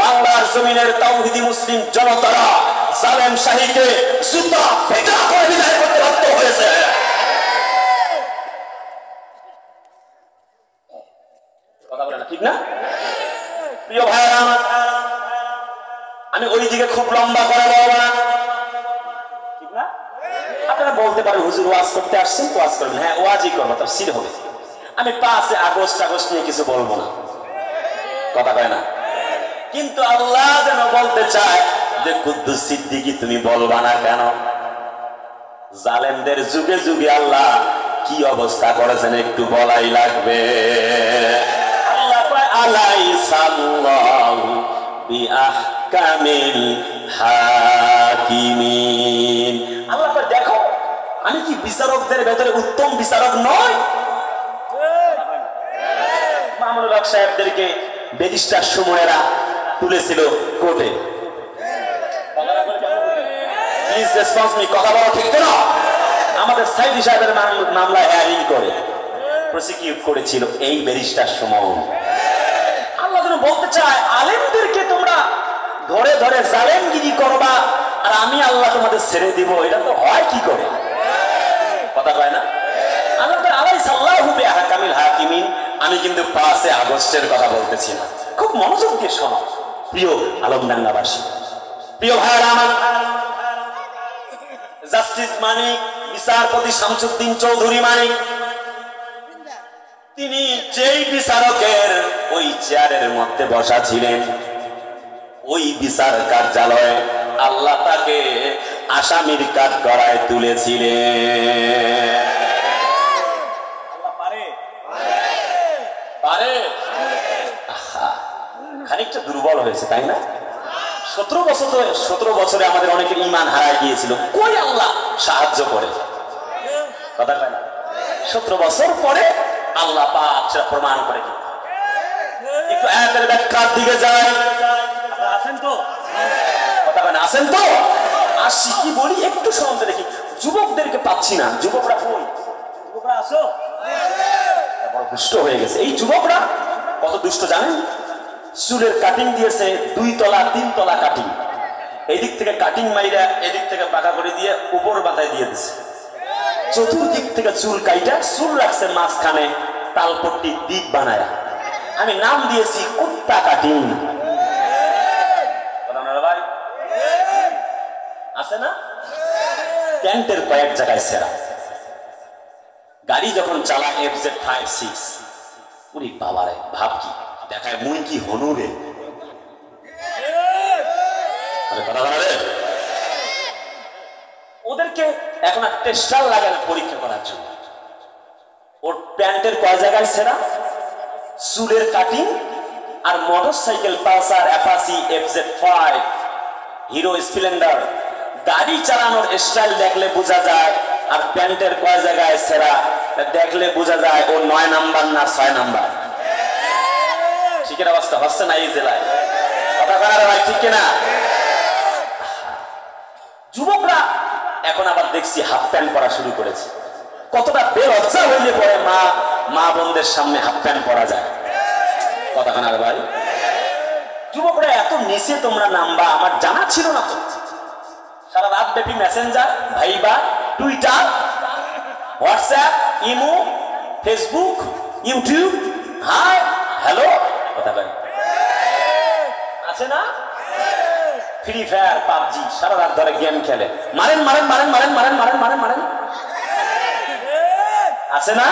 বাংলার জমিনের তাওহীদি মুসলিম জনতারা জালেম শাহীকে জুতা পেটা করে বিদায় করতে বাধ্য হয়েছে। কথা বলে না ঠিক না? প্রিয় ভাইরা আমার, আমি ওই দিকে খুব লম্বা করে বলবো না, ঠিক না? আপনারা বলতে পারেন হুজুর ওয়াজ করতে আসছেন, ওয়াজ করবেন, হ্যাঁ ওয়াজই করবো, তাফসীর হবে। আমি 5 আগস্ট নিয়ে কিছু বলবো না, কথা কয় না। কিন্তু আল্লাহ যেন বলতে চায় যে কুদ্দুস সিদ্দিকী তুমি বলবা না কেন? জালেমদের যুগে যুগে আল্লাহ কি অবস্থা করেছেন একটু বলাই লাগবে। আল্লাহ কয় আলাইসাল্লাহু বিআহকামিল হাকিমিন। আল্লাহ কয় দেখো আমি কি বিচারকদের ভেতরে উত্তম বিচারক নয়? মামুনুল হক সাহেবদেরকে ব্যারিস্টার সুমনেরা তুলেছিল কোর্টে, প্লিজ রেসপন্স মি, কথা বলা ঠিক না? আমাদের সাইদি সাহেবের মামলা হেয়ারিং করে প্রসিকিউট করেছিল এই ব্যারিস্টার সুমন। আল্লাহ যেন বলতে চায় আলেমদেরকে তোমরা ধরে ধরে জালেমগিরি করবা আর আমি আল্লাহ তোমাদের ছেড়ে দিব, এটা তো হয় কি করে? কথা কয় না? আল্লাহ আলাইসাল্লাহু বিআহকামিল হাকিমিন। আমি কিন্তু 5 আগস্টের কথা বলতেছি না, খুব মনোযোগ দিয়ে শোনো প্রিয় আলমডাঙ্গাবাসী, প্রিয় ভাইরা আমার। জাস্টিস মানিক, বিচারপতি শামসুদ্দিন চৌধুরী মানিক, তিনি যেই বিচারকের ওই চেয়ারের মধ্যে বসা ছিলেন, ওই বিচার কার্যালয়ে আল্লাহ তাকে আসামির কাঠ গড়ায় তুলেছিলেন। খানিকটা দুর্বল হয়েছে তাই না? 17 বছরে আমাদের অনেকের ঈমান হারায় গিয়েছিল, কই আল্লাহ সাহায্য করে, কথা কয় না? 17 বছর পরে আল্লাহ পাক সেটা প্রমাণ করে দিল। একটু আয়াতের ব্যাখ্যার দিকে যাই, আছেন তো? কথা কয় না, আছেন তো? আসি কি বলি একটু শুনতে দেখি। যুবকদেরকে পাচ্ছি না, যুবকরা কই? যুবকরা আসো, বড় দুষ্ট হয়ে গেছে এই যুবকরা। কত দুষ্ট জানেন? চুলের কাটিং দিয়েছে 2 তলা 3 তলা কাটিং, এদিক থেকে কাটিং মাইরা এদিক থেকে পাকা করে দিয়ে উপর মাথায় দিয়ে দিছে, চতুর্দিক থেকে চুল কাইটা চুল রাখছে মাঝখানে তালপট্টি দ্বীপ বানায়। আমি নাম দিয়েছি কুত্তা কাটিং। ভাই আছে না? প্যান্টের কয়েক জায়গায় সেরা। গাড়ি যখন চালায় FZ56, উনি বাবারে ভাব কি দেখায়, মুই কি হনুরে। ওদেরকে এখন আর টেস্টার লাগে না পরীক্ষা করার জন্য। ওর প্যান্টের কয় জায়গায় সেরা, চুলের কাটিং আর motorcycle Pulsar, Apache, FZ5, Hero Splendor, গাড়ি চালানোর স্টাইল দেখলে বোঝা যায়। আর প্যান্টের কয় জায়গায় সেরা দেখলে বোঝা যায় ও 9 নাম্বার না 6 নাম্বার। ঠিকের অবস্থা হচ্ছে না এই জেলায়, কথা বলার ভাই ঠিক না? যুবকরা এখন আবার দেখছি হাফ প্যান্ট পরা শুরু করেছে। কতটা বেলজ্জা হইলে পরে মা বোনদের সামনে হাফ প্যান্ট পরা যায়, কথা বলার ভাই। যুবকরা এত নিচে তোমরা নামবা আমার জানা ছিল না তো। সারা রাত ব্যাপী Messenger, Viber, Twitter, WhatsApp, imo, Facebook, YouTube, hi hello, কথা বলেন আছে না? ফ্রি ফায়ার, পাবজি, সারা রাত ধরে গেম খেলে, মারেন মারেন মারেন মারেন মারেন মারেন মারেন মারেন, আছে না?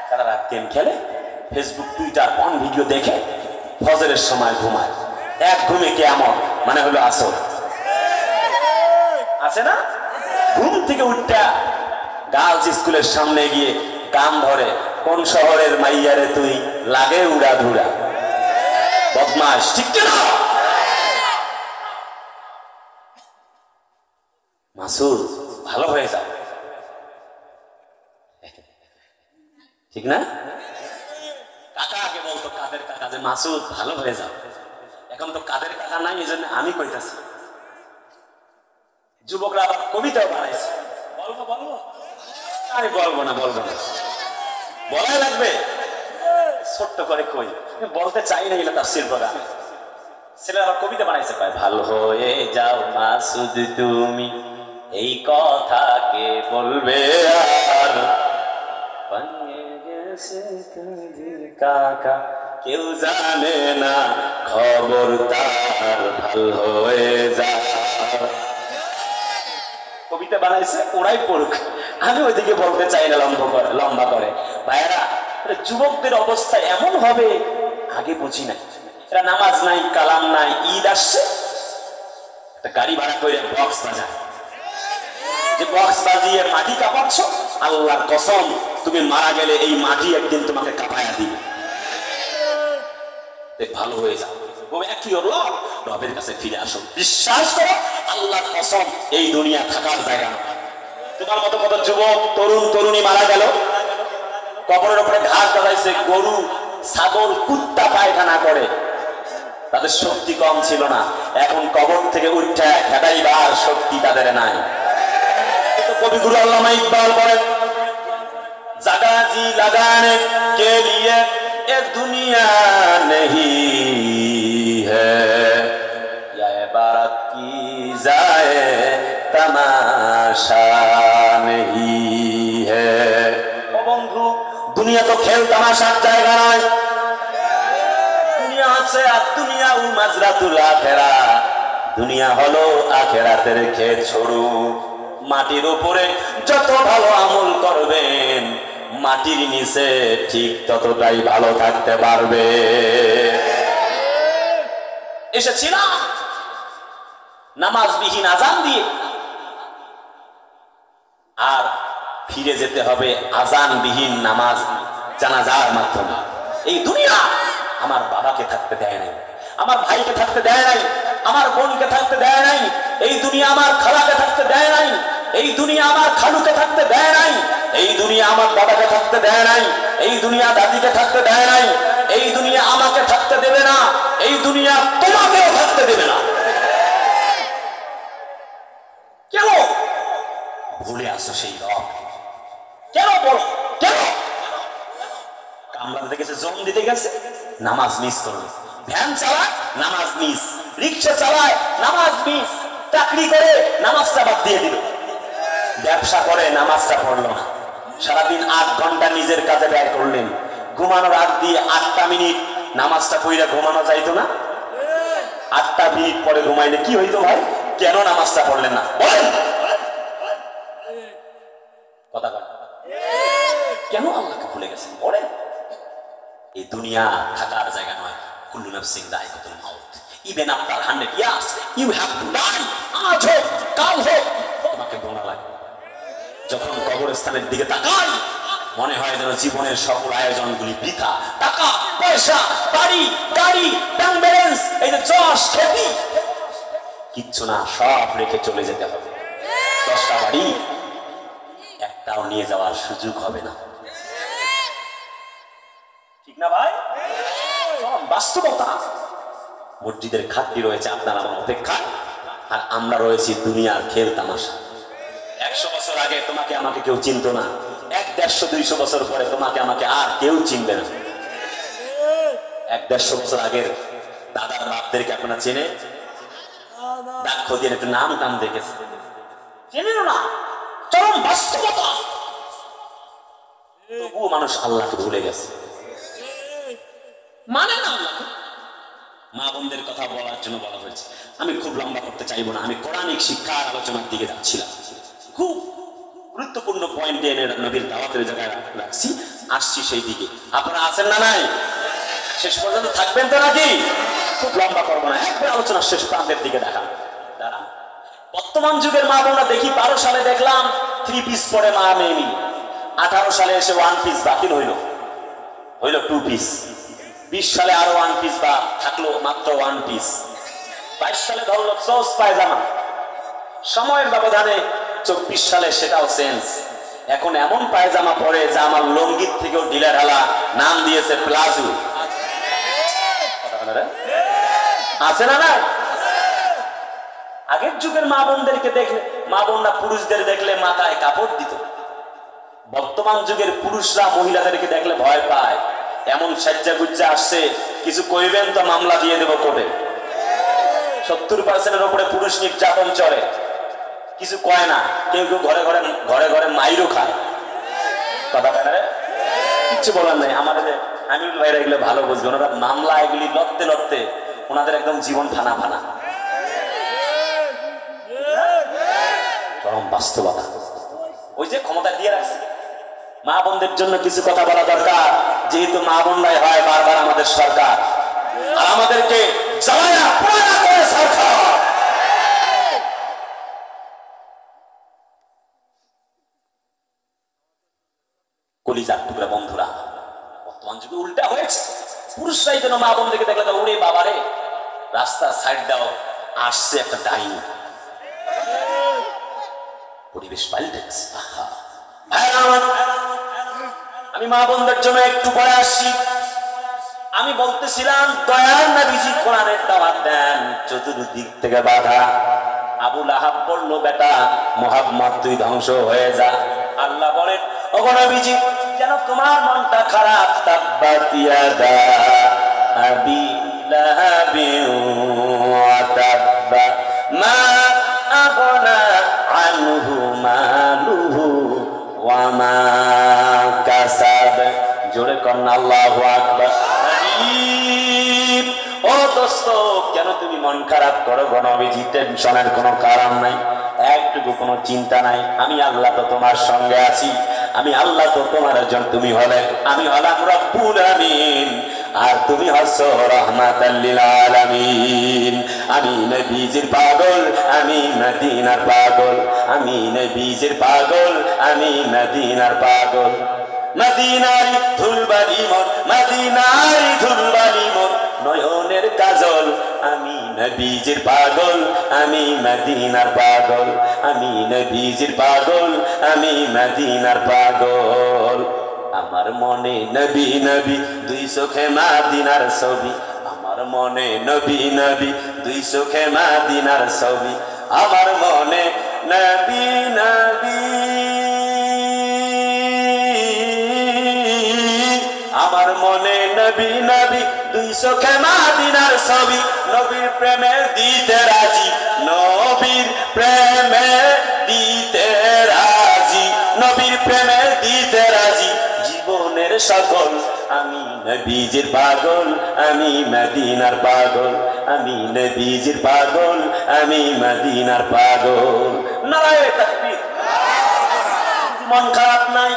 সারা রাত গেম খেলে, ফেসবুক, টুইটার, অন ভিডিও দেখে ফজরের সময় ঘুমায়। এক ঘুমে কিয়ামত মানে হলো আসর, আছে না? ঘুম থেকে উঠটা গার্লস স্কুলের সামনে গিয়ে গান ধরে, কোন শহরের মাইয়ারে তুই, লাগে উড়া ধুরা, বদমাশ, ঠিক না? মাসুদ ভালো হয়ে যাও, ঠিক না? কাকা আগে বলতো, কাদের কাকা, যে মাসুদ ভালো হয়ে যাও। এখন তো কাদের কাকা নাই, এই জন্য আমি কইতাছি। যুবকরা আবার কবিতাও বানাইছে, বলবো বলবো? আমি বলবো না, বলাই লাগবে ছোট্ট করে কই, বলতে চাই না, এগুলো তাফসীর করা। ছেলে আবার কবিতা বানাইছে, কয় ভালো হয়ে যাও মাসুদ তুমি, এই কথা কে বলবে আর, বানিয়ে গেছে তোদের কাকা, কেউ জানে না খবর তার, ভালো হয়ে যাও। কবিতা বানাইছে, ওরাই পড়ুক, আমি ওইদিকে বলতে চাই না লম্বা করে। ভাইয়েরা, যুবকদের অবস্থা এমন হবে আগে বুঝি নাই। এরা নামাজ নাই, কালাম নাই, ঈদ আসছে একটা গাড়ি ভাড়া করে বক্স বাজায়, যে বক্স বাজিয়ে মাটি কাঁপাচ্ছ, আল্লাহর কসম তুমি মারা গেলে এই মাটি একদিন তোমাকে কাঁপায়া দিবে, ভালো হয়ে যাও। রবের কাছে ফিরে আসো, বিশ্বাস করো, আল্লাহর কসম এই দুনিয়া থাকার জায়গা না। তোমার মতো কত যুবক তরুণ তরুণী মারা গেল, কবরের উপরে ঘাস বাঁধাইছে, গরু ছাগল কুত্তা পায়খানা করে, তাদের শক্তি কম ছিল না, এখন কবর থেকে উঠে খেদাইবার শক্তি তাদের নাই। কবিগুরু আল্লামা ইকবাল বলেন, জাগা জি লাগানে কে লিয়ে এ দুনিয়া নেহি হ্যায়, ইয়া ইবারত কি যায় তামাশা নেহি হ্যায়। ও বন্ধু, দুনিয়া তো খেল তামাশার জায়গা নয়, দুনিয়া হচ্ছে দুনিয়া ও মাজরাতুল আখিরা, দুনিয়া হলো আখিরাতের ক্ষেত ছড়ু। মাটির উপরে যত ভালো আমল করবেন, মাটির নিচে ঠিক ততটাই ভালো থাকতে পারবে। এসেছিলাম নামাজবিহীন আজান দিয়ে, আর ফিরে যেতে হবে আজানবিহীন নামাজ জানাজার মাধ্যমে। এই দুনিয়া আমার বাবাকে থাকতে দেয় নাই, আমার ভাইকে থাকতে দেয় নাই, আমার বোনকে থাকতে দেয় নাই, এই দুনিয়া আমার খালাকে থাকতে দেয় নাই, এই দুনিয়া আমার খালুকে থাকতে দেয় নাই, এই দুনিয়া আমার দাদাকে থাকতে দেয় নাই, এই দুনিয়া দাদিকে থাকতে দেয় নাই, এই দুনিয়া আমাকে থাকতে দেবে না, এই দুনিয়া তোমাকেও থাকতে দেবে না। কেন ভুলে আসো সেই রব? কেন বলো কেন? কামলা দেখেছে জম দিতে গেছে, নামাজ মিস করবে, ভ্যান চালায় নামাজ মিস, রিক্সা চালায় নামাজ মিস, চাকরি করে নামাজটা বাদ দিয়ে দিল, ব্যবসা করে নামাজটা পড়লো না, সারাদিন 8 ঘন্টা নিজের কাজে ব্যয় করলেন, ঘুমানোর আগ দিয়ে 8টা মিনিট নামাজটা পড়ে ঘুমানো যাইতো না? 8টা মিনিট পরে ঘুমাইলে কি হইতো ভাই? কেন নামাজটা পড়লেন না বলেন? কথা বলেন, কেন আল্লাহকে ভুলে গেছেন বলেন? এই দুনিয়া থাকার জায়গা নয়। কুল্লু নাফসিন যায়কাতুল মাউত, even after 100 years you have to die. আজ হোক কাল হোক তোমাকে বলা লাগে। যখন কবরস্থানের দিকে তাকাই মনে হয় যেন জীবনের সকল আয়োজনগুলি বৃথা। টাকা পয়সা, বাড়ি গাড়ি, ব্যাংক ব্যালেন্স, এই যে যশ খ্যাতি, কিচ্ছু না, সব রেখে চলে যেতে হবে। 10টা বাড়ি একটাও নিয়ে যাওয়ার সুযোগ হবে না, ঠিক না ভাই? বাস্তবতা। মসজিদের খাটটি রয়েছে আপনার আমার অপেক্ষা, আর আমরা রয়েছি দুনিয়ার খেল তামাশা। 100 বছর আগে তোমাকে আমাকে কেউ চিনত না, 100-150-200 বছর পরে তোমাকে আমাকে আর কেউ চিনবে না। 100-150 বছর আগের দাদার বাপদেরকে আপনারা চেনে? ডাক্ষ দিয়ে একটু নাম টাম দেখেছে, চেনেন না? চরম বাস্তবতা। তবুও মানুষ আল্লাহকে ভুলে গেছে, মানে না আল্লাহকে। মা বোনদের কথা বলার জন্য বলা হয়েছে। আমি খুব লম্বা করতে চাইবো না, আমি কোরআনিক শিক্ষার আলোচনার দিকে যাচ্ছিলাম। খুব গুরুত্বপূর্ণ পয়েন্ট এনে নবীর দাওয়াতের জায়গায় রাখছি, আসছি সেই দিকে। আপনারা আছেন না নাই? শেষ পর্যন্ত থাকবেন তো নাকি? খুব লম্বা করবো না, একবার আলোচনা শেষ প্রান্তের দিকে দেখান। দাঁড়ান, বর্তমান যুগের মা বোনরা দেখি 12 সালে দেখলাম 3 পিস পরে মা মেয়ে মিলি, 18 সালে এসে 1 পিস বাতিল হইল 2 পিস, 20 সালে আরো 1 পিস বা থাকলো মাত্র 1 পিস, 22 সালে ধরলো সস পায়জামা, সময়ের ব্যবধানে 24 সালে সেটাও চেঞ্জ। এখন এমন পায়জামা পরে যা আমার লঙ্গির থেকেও ঢিলা ঢালা, নাম দিয়েছে প্লাজো। আছে না? না, আগের যুগের মা বোনদেরকে দেখলে, মা বোনরা পুরুষদের দেখলে মাথায় কাপড় দিত। বর্তমান যুগের পুরুষরা মহিলাদেরকে দেখলে ভয় পায়, এমন সাজ্জা গুজ্জা আসছে, কিছু কইবেন তো মামলা দিয়ে দেব কোর্টে। 70% উপরে পুরুষ নির্যাতন চলে, কিছু কয় না, কেউ কেউ ঘরে ঘরে মাইরও খায়। কথা বলে রে, কিচ্ছু বলার নাই। আমাদের আমিনুল ভাইরা এগুলো ভালো বুঝবে, ওনারা মামলা এগুলি লড়তে লড়তে ওনাদের একদম জীবন ফানা ফানা। চরম বাস্তবতা। ওই যে ক্ষমতা দিয়ে রাখছে, মা বোনদের জন্য কিছু কথা বলা দরকার, যেহেতু মা বোনরাই হয় বারবার আমাদের সরকার, আর আমাদেরকে জ্বালায়া পোড়ায়া করে সরকার। কলিজার টুকরা বন্ধুরা, বর্তমান যুগে উল্টা হয়েছে। পুরুষরাই যেন মা বোনদেরকে দেখলে তো উড়ে বাবারে, রাস্তার সাইড দাও, আসছে একটা ডাইনি। পরিবেশ পাল্টেছে। আমি মা বোনদের জন্য একটু পরে আসছি। আমি বলতেছিলাম দয়ার নবীজি কোরআনের দাওয়াত দেন, চতুর্দিক থেকে বাধা। আবু লাহাব বলল, বেটা মুহাম্মদ তুই ধ্বংস হয়ে যা। আল্লাহ বলেন, ওগো নবীজি যেন তোমার মনটা খারাপ, তাব্বাত ইয়াদা আবি লাহাবিন ওয়া তাব্বা মা আগনা আনহু মালুহু ওয়া মা কাসাব। জোরে কন্না আল্লাহু আকবার। ও দোস্ত, কেন তুমি মন খারাপ করো গো নবীজি? টেনশনের কোনো কারণ নাই, একটুকু কোনো চিন্তা নাই। আমি আল্লাহ তো তোমার সঙ্গে আছি, আমি আল্লাহ তো তোমার জন্য, তুমি হলে আমি হলাম রব্বুল আমিন, আর তুমি হচ্ছো রাহমাতাল লিল আলামিন। আমি নবীজির পাগল, আমি মদিনার পাগল, আমি নবীজির পাগল, আমি মদিনার পাগল। মদিনারি ধুলবালি মোর, মদিনারি ধুলবালি মোর, নয়নের কাজল, আমি নবীজির পাগল, আমি মদিনার পাগল, আমি নবীজির পাগল, আমি মদিনার পাগল। আমার মনে নবী নবী, দুই চোখে মদিনার ছবি, আমার মনে নবী নবী, দুই চোখে মদিনার ছবি, আমার মনে নবী নবী, আমার মনে নবী নবী, দুই চোখে মদিনার ছবি, নবীর প্রেমে দিতে রাজি, নবীর প্রেমে দিতে রাজি, নবীর প্রেমে দিতে রাজি, জীবনের সকল, আমি নবীজির পাগল, আমি মদিনার পাগল, আমি নবীজির পাগল, আমি মদিনার পাগল। নারায়ে তাকবীর। মন খারাপ নাই,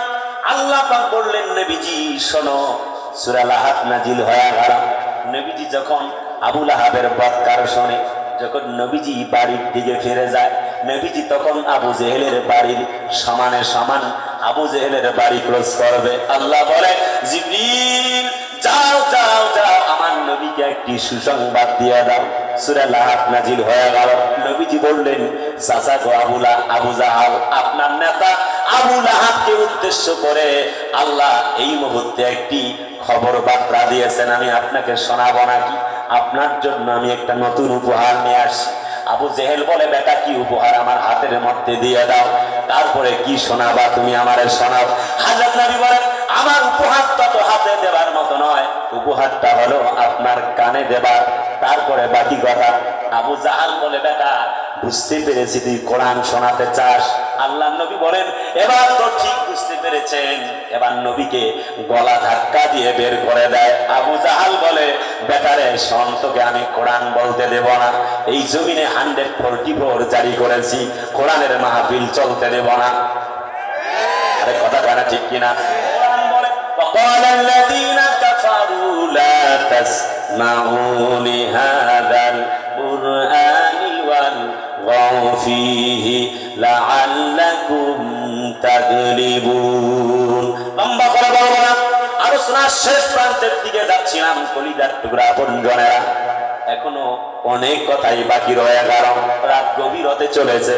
আল্লাহ পাক বললেন নবীজি শোনো, সূরা লাহাব নাজিল হয়ে গেল। নবীজি যখন আবু লাহাবের বৎকার শোনে, যখন নবীজি বাড়ির দিকে ফিরে যায়, নবীজি তখন আবু জেহেলের বাড়ির সমানে সমান আবু জেহেলের বাড়ি ক্রস করবে। আল্লাহ বলে জিবরিল যাও যাও যাও, আমার নবীকে একটি সুসংবাদ দিয়ে দাও। সূরা লাহাব নাজিল হয়ে গেল। নবীজি বললেন চাচা গো আবু জাহাল, আপনার নেতা আবু লাহাবকে উদ্দেশ্য করে আল্লাহ এই মুহূর্তে একটি খবর বার্তা দিয়েছেন, আমি আপনাকে শোনাবো নাকি? আপনার জন্য আমি একটা নতুন উপহার নিয়ে আসছি। আবু জেহেল বলে বেটা কি উপহার, আমার হাতের মধ্যে দিয়ে দাও, তারপরে কি শোনাবা তুমি আমারে শোনাও। হযরত নবী বলেন আমার উপহারটা তো হাতে দেবার মতো নয়, উপহারটা হলো আপনার কানে দেবার, তারপরে বাকি কথা। আবু জাহাল বলে বেটা বুঝতে পেরেছি তুই কোরআন শোনাতে চাস। আল্লাহ নবী বলেন এবার তো ঠিক বুঝতে পেরেছেন। এবার নবীকে গলা ধাক্কা দিয়ে বের করে দেয়। আবু জাহাল বলে বেটারে শোন, তোকে আমি কোরআন বলতে দেব না, এই জমিনে 144 জারি করেছি, কোরআনের মাহফিল চলতে দেব না। আরে কথা জানা ঠিক কিনা? কোরআন বলে وقال الذين كفروا لا تسمعوا لهذا القرآن والغوا فيه لعلكم تغلبون। লম্বা করে বলবো না, আলোচনার শেষ প্রান্তের দিকে যাচ্ছিলাম কলিজার টুকরা বন্ধুরা, এখনো অনেক কথাই বাকি রয়ে গেল, রাত গভীর হতে চলেছে,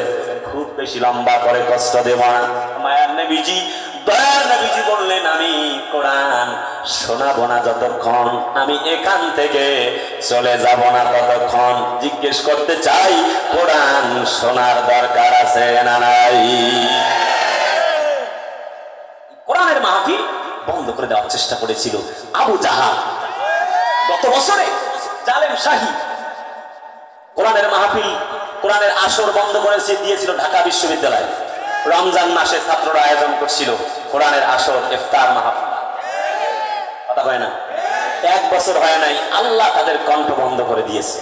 খুব বেশি লম্বা করে কষ্ট দেব না। মায়ার নবীজি দয়ার নবীজি বললেন আমি কোরআন শোনাবো না যতক্ষণ, আমি এখান থেকে চলে যাব না ততক্ষণ। জিজ্ঞেস করতে চাই কোরআন শোনার দরকার আছে না নাই? কোরআনের মাহফিল বন্ধ করে দেওয়ার চেষ্টা করেছিল আবু জাহাল। গত বছরে জালেম শাহী কোরআনের মাহফিল, কোরআনের আসর বন্ধ করেছে দিয়েছিল ঢাকা বিশ্ববিদ্যালয়। রমজান মাসে ছাত্ররা আয়োজন করছিল কোরআনের আসর, ইফতার মাহফিল। কথা হয় না? 1 বছর হয় নাই, আল্লাহ তাদের কণ্ঠ বন্ধ করে দিয়েছে।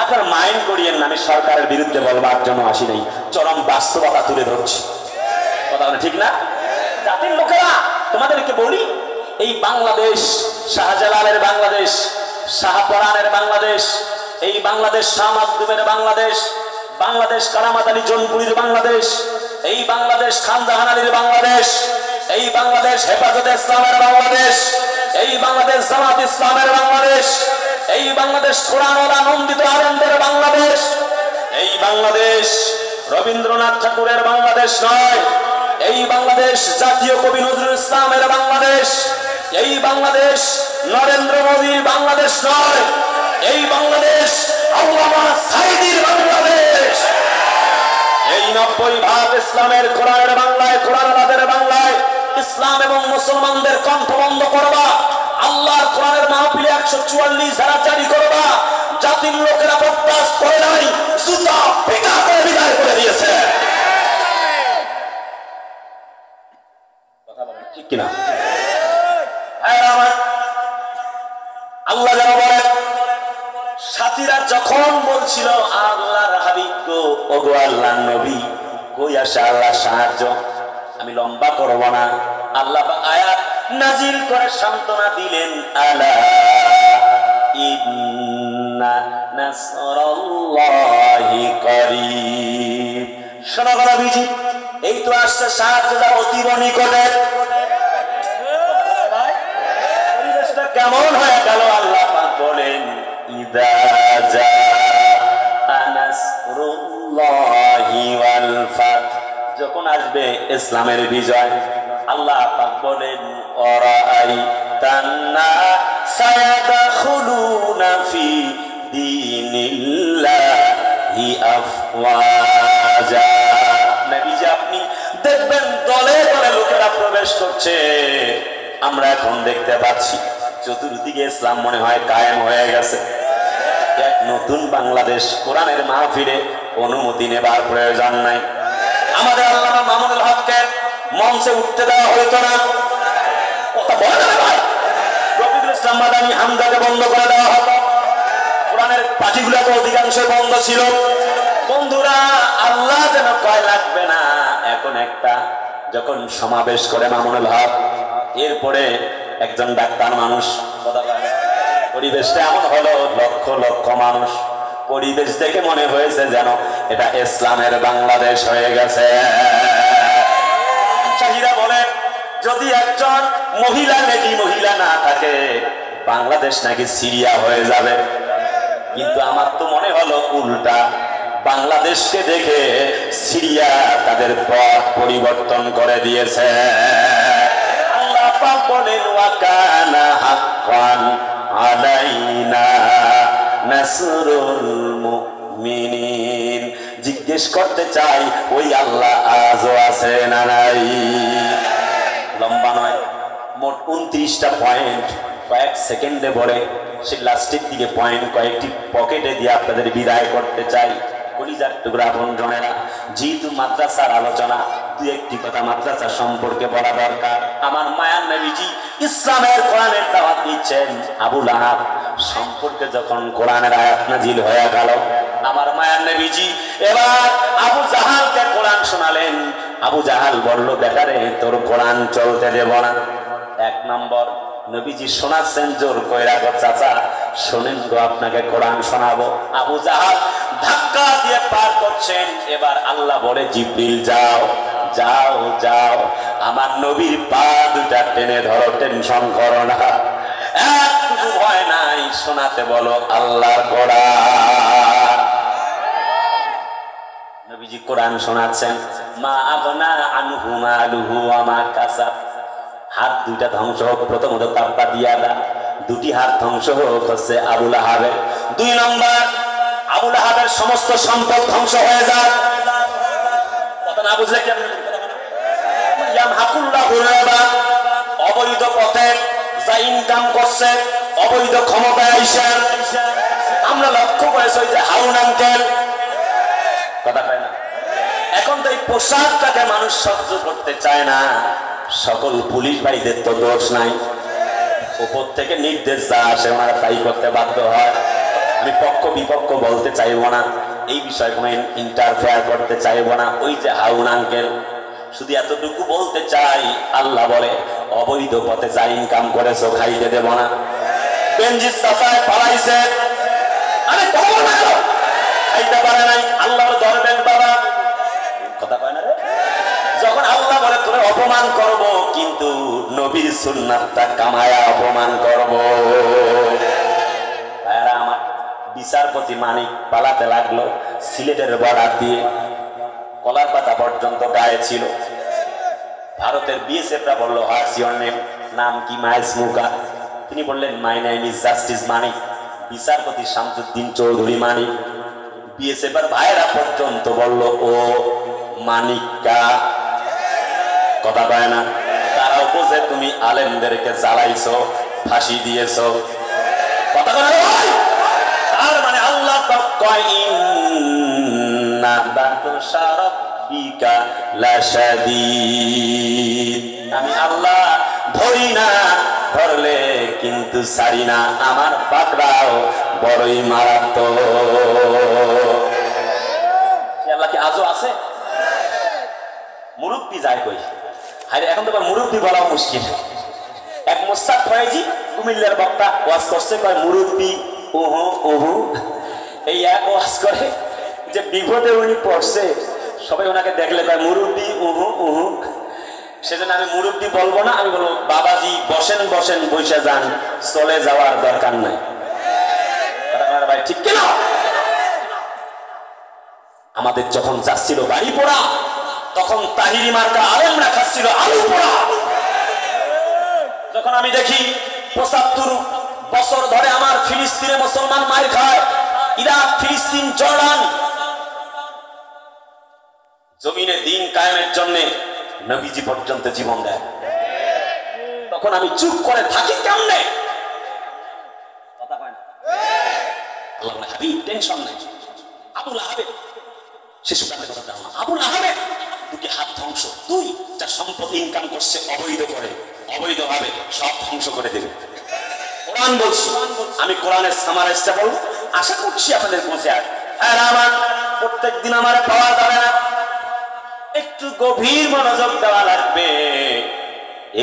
আপনার মাইন্ড করিয়েন না, আমি সরকারের বিরুদ্ধে বলবার জন্য আসি নাই, চরম বাস্তবতা তুলে ধরছি। কথা বলে ঠিক না? জাতির লোকেরা তোমাদেরকে বলি, এই বাংলাদেশ শাহজালালের বাংলাদেশ, শাহপরানের বাংলাদেশ, এই বাংলাদেশ শাহ মাকদুমের বাংলাদেশ, বাংলাদেশ কারামাত আলী জনপুরীর বাংলাদেশ, এই বাংলাদেশ খানজাহান আলীর বাংলাদেশ, এই বাংলাদেশ হেফাজতে ইসলামের বাংলাদেশ, এই বাংলাদেশ জামাত ইসলামের বাংলাদেশ, এই বাংলাদেশ কোরআনওয়ালা নন্দিত আলেমদের বাংলাদেশ, এই বাংলাদেশ রবীন্দ্রনাথ ঠাকুরের বাংলাদেশ নয়, এই বাংলাদেশ জাতীয় কবি নজরুল ইসলামের বাংলাদেশ, এই বাংলাদেশ নরেন্দ্র মোদীর বাংলাদেশ নয়, এই বাংলাদেশ আল্লামা সাঈদীর বাংলাদেশ। এই 90% ইসলামের কোরআনের বাংলায়, কোরআনওয়ালাদের বাংলায় ইসলাম এবং মুসলমানদের কণ্ঠ বন্ধ করবা, আল্লাহর কোরআনের মাহফিলে 144 ধারা জারি করবা। জাতির লোকেরা বরদাস্ত করে নাই, জুতা পিটা করে বিদায় করে দিয়েছে। কথা বলেন ঠিক কিনা? আল্লাহ যেন বলেন সাথীরা যখন বলছিল আল্লাহর হাবিব গো, ওগো আল্লাহর নবী, কই আসে আল্লাহ সাহায্য? আমি লম্বা করব না, আল্লাহ আয়াত নাজিল করে সান্ত্বনা দিলেন, আলা ইন্না নাসরাল্লাহি করিব। শোনো গো নবীজি, এই তো আসছে সাহায্য, যা অতীব নিকটে। পরিবেশটা কেমন হয়ে গেল? আল্লাহ পাক বলেন যখন আসবে ইসলামের বিজয়, আল্লাহ পাক বলেন অরাআইতান্না সায়াদাখুলুনা ফি দীনিল্লাহি আফওয়াজা। নবীজি আপনি দেখবেন দলে দলে লোকেরা প্রবেশ করছে। আমরা এখন দেখতে পাচ্ছি চতুর্দিকে ইসলাম মনে হয় কায়েম হয়ে গেছে। এক নতুন বাংলাদেশ কোরআনের মাহফিলে অনুমতি নেবার প্রয়োজন নাই। আমাদের আল্লামা মামুনুল হককে মঞ্চে উঠতে দেওয়া হইতো না, কথা বলে না ভাই। রফিকুল ইসলাম মাদানী হামজাকে বন্ধ করে দেওয়া হতো, কোরআনের পাঠিগুলোকে অধিকাংশ বন্ধ ছিল। বন্ধুরা, আল্লাহ যেন কয় লাগবে না। এখন একটা যখন সমাবেশ করে মামুনুল হক, এরপরে একজন ডাক্তার মানুষ, পরিবেশটা এমন হলো লক্ষ লক্ষ মানুষ, পরিবেশ দেখে মনে হয়েছে যেন এটা ইসলামের বাংলাদেশ হয়ে গেছে। শাহিরা বলে যদি একজন মহিলা নেগি মহিলা না থাকে বাংলাদেশ নাকি সিরিয়া হয়ে যাবে। কিন্তু আমার তো মনে হলো উল্টা, বাংলাদেশকে দেখে সিরিয়া তাদের পথ পরিবর্তন করে দিয়েছে। আল্লাহ পাক বলেন ওয়া কানা হাক্কান আলাইনা নাসরুল মুমিনিন। জিজ্ঞেস করতে চাই ওই আল্লাহ আজও আছে না নাই? লম্বা নয়, মোট 29টা পয়েন্ট কয়েক সেকেন্ডে বলে সে লাস্টের দিকে পয়েন্ট কয়েকটি পকেটে দিয়ে আপনাদের বিদায় করতে চাই। কলিজার টুকরা বন্ধনেরা, যেহেতু মাদ্রাসার আলোচনা, দু একটি কথা মাদ্রাসা সম্পর্কে বলা দরকার। আমার মায়ার নবীজি ইসলামের কোরআনের দাওয়াত দিচ্ছেন, আবু লাহাব সম্পর্কে যখন কোরআনের আয়াত নাজিল হয়ে গেল, আমার মায়ার নবীজি এবার আবু জাহালকে কোরআন শোনালেন। আবু জাহাল বলল, বেটারে তোর কোরআন চলতে দেব না। এক নম্বর নবীজি শোনাচ্ছেন জোর কইরা, গো চাচা শোনেন গো আপনাকে কোরআন শোনাবো। আবু জাহাল ধাক্কা দিয়ে পার করছেন। এবার আল্লাহ বলে, জিবরিল যাও যাও যাও, আমার নবীর পা দুটা টেনে ধরো, টেনশন করো না, একটু ভয় নাই, শোনাতে বলো আল্লাহর কোরআন। নবীজি কোরআন শোনাচ্ছেন। মা আগনা আনহু মালুহু ওয়া মা কাসাব। হাত দুইটা ধ্বংস হোক, প্রথমত তাব্বা দিয়া দা, দুটি হাত ধ্বংস হোক হচ্ছে আবু লাহাবের। 2 নম্বর আবু লাহাবের সমস্ত সম্পদ ধ্বংস হয়ে যায়। কথা না বুঝলে কেমন? অবৈধ পথে যা ইনকাম করছে, অবৈধ ক্ষমতায় আইসা আমরা লক্ষ্য করেছি যে হারুন আঙ্কেল, কথা কয় না, এখন তো এই পোশাকটাকে মানুষ সহ্য করতে চায় না। সকল পুলিশ ভাইদের তো দোষ নাই, উপর থেকে নির্দেশ যা আসে ওনারা তাই করতে বাধ্য হয়। আমি পক্ষ বিপক্ষ বলতে চাইব না, এই বিষয়ে কোনো ইন্টারফেয়ার করতে চাইব না। ওই যে হারুন আঙ্কেল, শুধু এতটুকু বলতে চাই, আল্লাহ বলে অবৈধ পথে যা ইনকাম করেছো খাইতে দেব না। বেঞ্জিস চাচায় পালাইছে, আরে খাইতে পারে নাই, আল্লাহ ধরবেন বাবা, কথা কয় না রে। যখন আল্লাহ বলে তোরে অপমান করব, কিন্তু নবীর সুন্নাতটা কামায়া অপমান করব। ভাইরা আমার, বিচারপতি মানিক পালাতে লাগলো সিলেটের বর্ডার দিয়ে, কলার পাতা পর্যন্ত গায়ে ছিল। ভারতের বিএসএফরা বলল, হোয়াটস ইওর নেম, নাম কি? মাইস মুকা। তিনি বললেন, মাই নেম ইজ জাস্টিস মানিক। বিচারপতি শামসুদ্দিন চৌধুরী মানিক। বিএসএফের ভাইরা পর্যন্ত বলল, ও মানিকা, কথা কয় না। তারাও বোঝে তুমি আলেমদেরকে জ্বালাইছো, ফাঁসি দিয়েছো, কথা কয় না। তার মানে আল্লাহ কয়, ইন্না বাতশা রাব্বিকা লাশাদীদ। আমি আল্লাহ ধরি না, ধরলে কিন্তু ছাড়ি না, আমার পাকড়াও বড়ই মারাত্মক। আল্লাহ কি আজও আছে? মুরব্বী যায় কই? আরে এখন তো মুরব্বী বলা মুশকিল। এক মোস্তাক ফয়েজি কুমিল্লার বক্তা ওয়াজ করছে, কয় মুরব্বী ওহো ওহো, এই এক ওয়াজ করে যে বিপদে উনি পড়ছে, সবাই ওনাকে দেখলে কয় মুরব্বী ওহো ওহো। সেজন্য আমি মুরব্বী বলবো না, আমি বলবো বাবাজি বসেন বসেন, বসে যান, চলে যাওয়ার দরকার নাই। ভাই ঠিক কিনা? আমাদের যখন যাচ্ছিল বাড়ি পড়া, তখন তাহিরি মার্কা আলেমরা খাচ্ছিল আলু পোড়া। যখন আমি দেখি ৭৫ বছর ধরে আমার ফিলিস্তিনে মুসলমান মার খায়, ইরাক, ফিলিস্তিন, জর্ডান জমিনে দিন কায়েমের জন্য নবীজি পর্যন্ত জীবন দেয়, তখন আমি চুপ করে থাকি কেমনে? কথা কয় না। আল্লাহ বলে হাবিব টেনশন নাই, আবুল আহাবের শিশু কালে কথা জানো না, আবুল আহাবের দুটি হাত ধ্বংস, তুই যা সম্পদ ইনকাম করছে অবৈধ করে, অবৈধভাবে সব ধ্বংস করে দেবে। কোরআন বলছি, আমি কোরআনের সামারাইজটা বলবো, আশা করছি আপনাদের বুঝে আসবে। আর আমার প্রত্যেক দিন আমার পাওয়া যাবে না, একটু গভীর মনোযোগ দেওয়া লাগবে।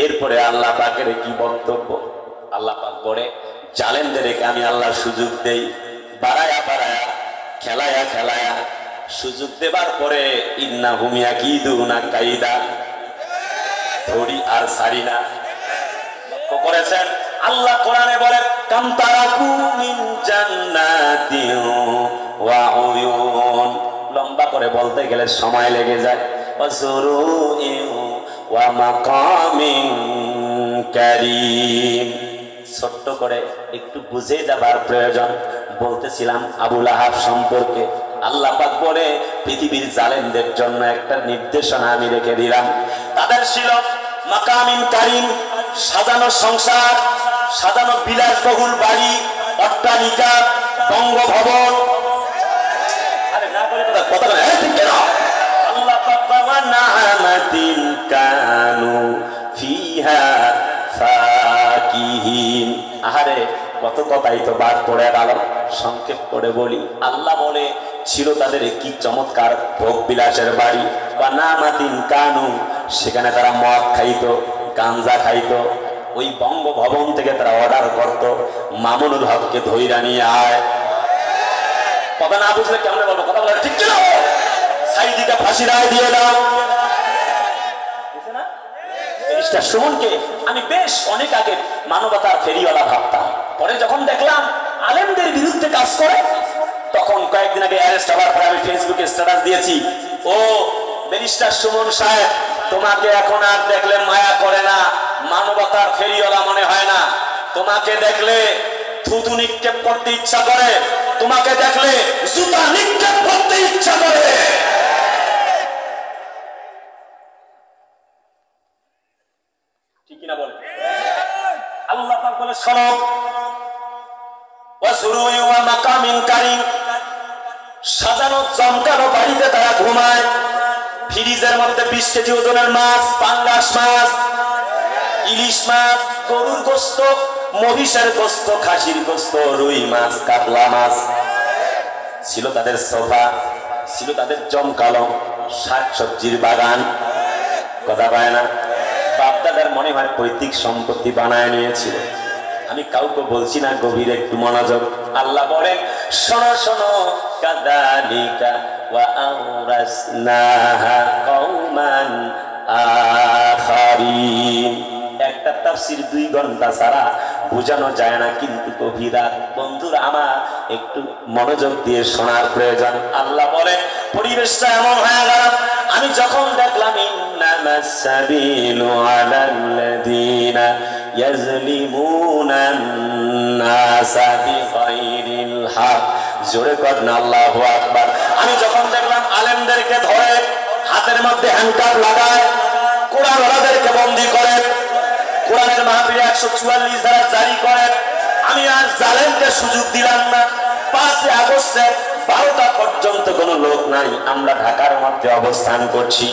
এরপরে আল্লাহ পাকের কি বক্তব্য? আল্লাহ পাক বলে জালেমদেরকে আমি আল্লাহ সুযোগ দেই, বাড়ায়া বাড়ায়া, খেলায়া খেলায়া। সুযোগ দেবার পরে ইন্নাহুম ইয়াকিদুনা কাইদা, ধরি আর ছাড়ি না। লক্ষ্য করেছেন আল্লাহ কোরআনে বলেন কাম তারাকু মিন জান্নাতিন ওয়া উয়ুন, লম্বা করে বলতে গেলে সময় লেগে যায়। ওয়াজুরুইন ওয়া মাকামিন কারীম, ছোট্ট করে একটু বুঝে যাবার প্রয়োজন। বলতেছিলাম আবুল আহাব সম্পর্কে আল্লাহ পাক বলে পৃথিবীর জালেমদের জন্য একটা নির্দেশনা আমি রেখে দিলাম। তাদের ছিল মাকামিন কারীম, সাজানো সংসার, সাজানো বিলাসবহুল বাড়ি, অট্টালিকা, বঙ্গভবন। আরে না বলে কথা বলে ঠিক কেন? আল্লাহ পাক ওয়া না'মাতিন কানু ফিহা ফাকিহিন। আহারে কত কথাই তো বাদ পড়ে গেল, সংক্ষেপ করে বলি। আল্লাহ বলে ছিল তাদের কি চমৎকার ভোগ বিলাসের বাড়ি, বা নামাতিন কানু, সেখানে তারা মদ খাইতো, গাঞ্জা খাইতো। ওই বঙ্গভবন থেকে তারা অর্ডার করত মামুনুল হককে ধইরা নিয়ে আয়। কথা না বুঝলে কেমন বলবো? কথা বলে ঠিক ছিল, সাইদিকে ফাঁসি রায় দিয়ে দাও। সুমনকে আমি বেশ অনেক আগে মানবতার ফেরিওয়ালা ভাবতাম, পরে যখন দেখলাম আলেমদের বিরুদ্ধে কাজ করে, তখন কয়েকদিন আগে অ্যারেস্ট হওয়ার পরে আমি ফেসবুকে স্ট্যাটাস দিয়েছি, ও ব্যারিস্টার সুমন সাহেব, তোমাকে এখন আর দেখলে মায়া করে না, মানবতার ফেরিওয়ালা মনে হয় না। তোমাকে দেখলে থুতু নিক্ষেপ করতে ইচ্ছা করে, তোমাকে দেখলে জুতা নিক্ষেপ করতে ইচ্ছা করে। ঠিক কিনা বলে? আল্লাহ পাক বলে শোনো, ওয়াসুরুই ওয়া মাকামিন কারীম, সাজানো চমকানো বাড়িতে তারা ঘুমায়। ফ্রিজের মধ্যে 20 কেজি ওজনের মাছ, পাঙ্গাস মাছ, ইলিশ মাছ, গরুর গোশত, মহিষের গোশত, খাসির গোশত, রুই মাছ, কাতলা মাছ। ছিল তাদের সোফা, ছিল তাদের জমকালো শাকসবজির বাগান। কথা পায় না? বাপদাদার মনে হয় পৈতৃক সম্পত্তি বানায় নিয়েছিল। আমি কাউকে বলছি না, গভীর একটু মনোযোগ। আল্লাহ বলেন শোনো শোনো, কাযালিকা ওয়া আওরাসনাহা কওমান আখারিন। একটা তাফসীর 2 ঘন্টা ছাড়া বোঝানো যায় না, কিন্তু গভীরা বন্ধুরা আমার একটু মনোযোগ দিয়ে শোনার প্রয়োজন। আল্লাহ বলে পরিবেশটা এমন হয়ে গেল, আমি যখন দেখলাম ইন্নামাস সাবিলু আলাল্লাযীনা ইয়াজলিমুনান নাসা বিগাইরিল হক। জোরে কর না আল্লাহু আকবার। আমি যখন দেখলাম আলেমদেরকে ধরে হাতের মধ্যে হ্যান্ডকাপ লাগায়, কোরআন ওয়ালাদেরকে বন্দী করে, কোরআনের মাহফিলে 144 ধারা জারি করে, আমি আর জালেমকে সুযোগ দিলাম না। 5 আগস্টে 12টা পর্যন্ত কোনো লোক নাই, আমরা ঢাকার মধ্যে অবস্থান করছি।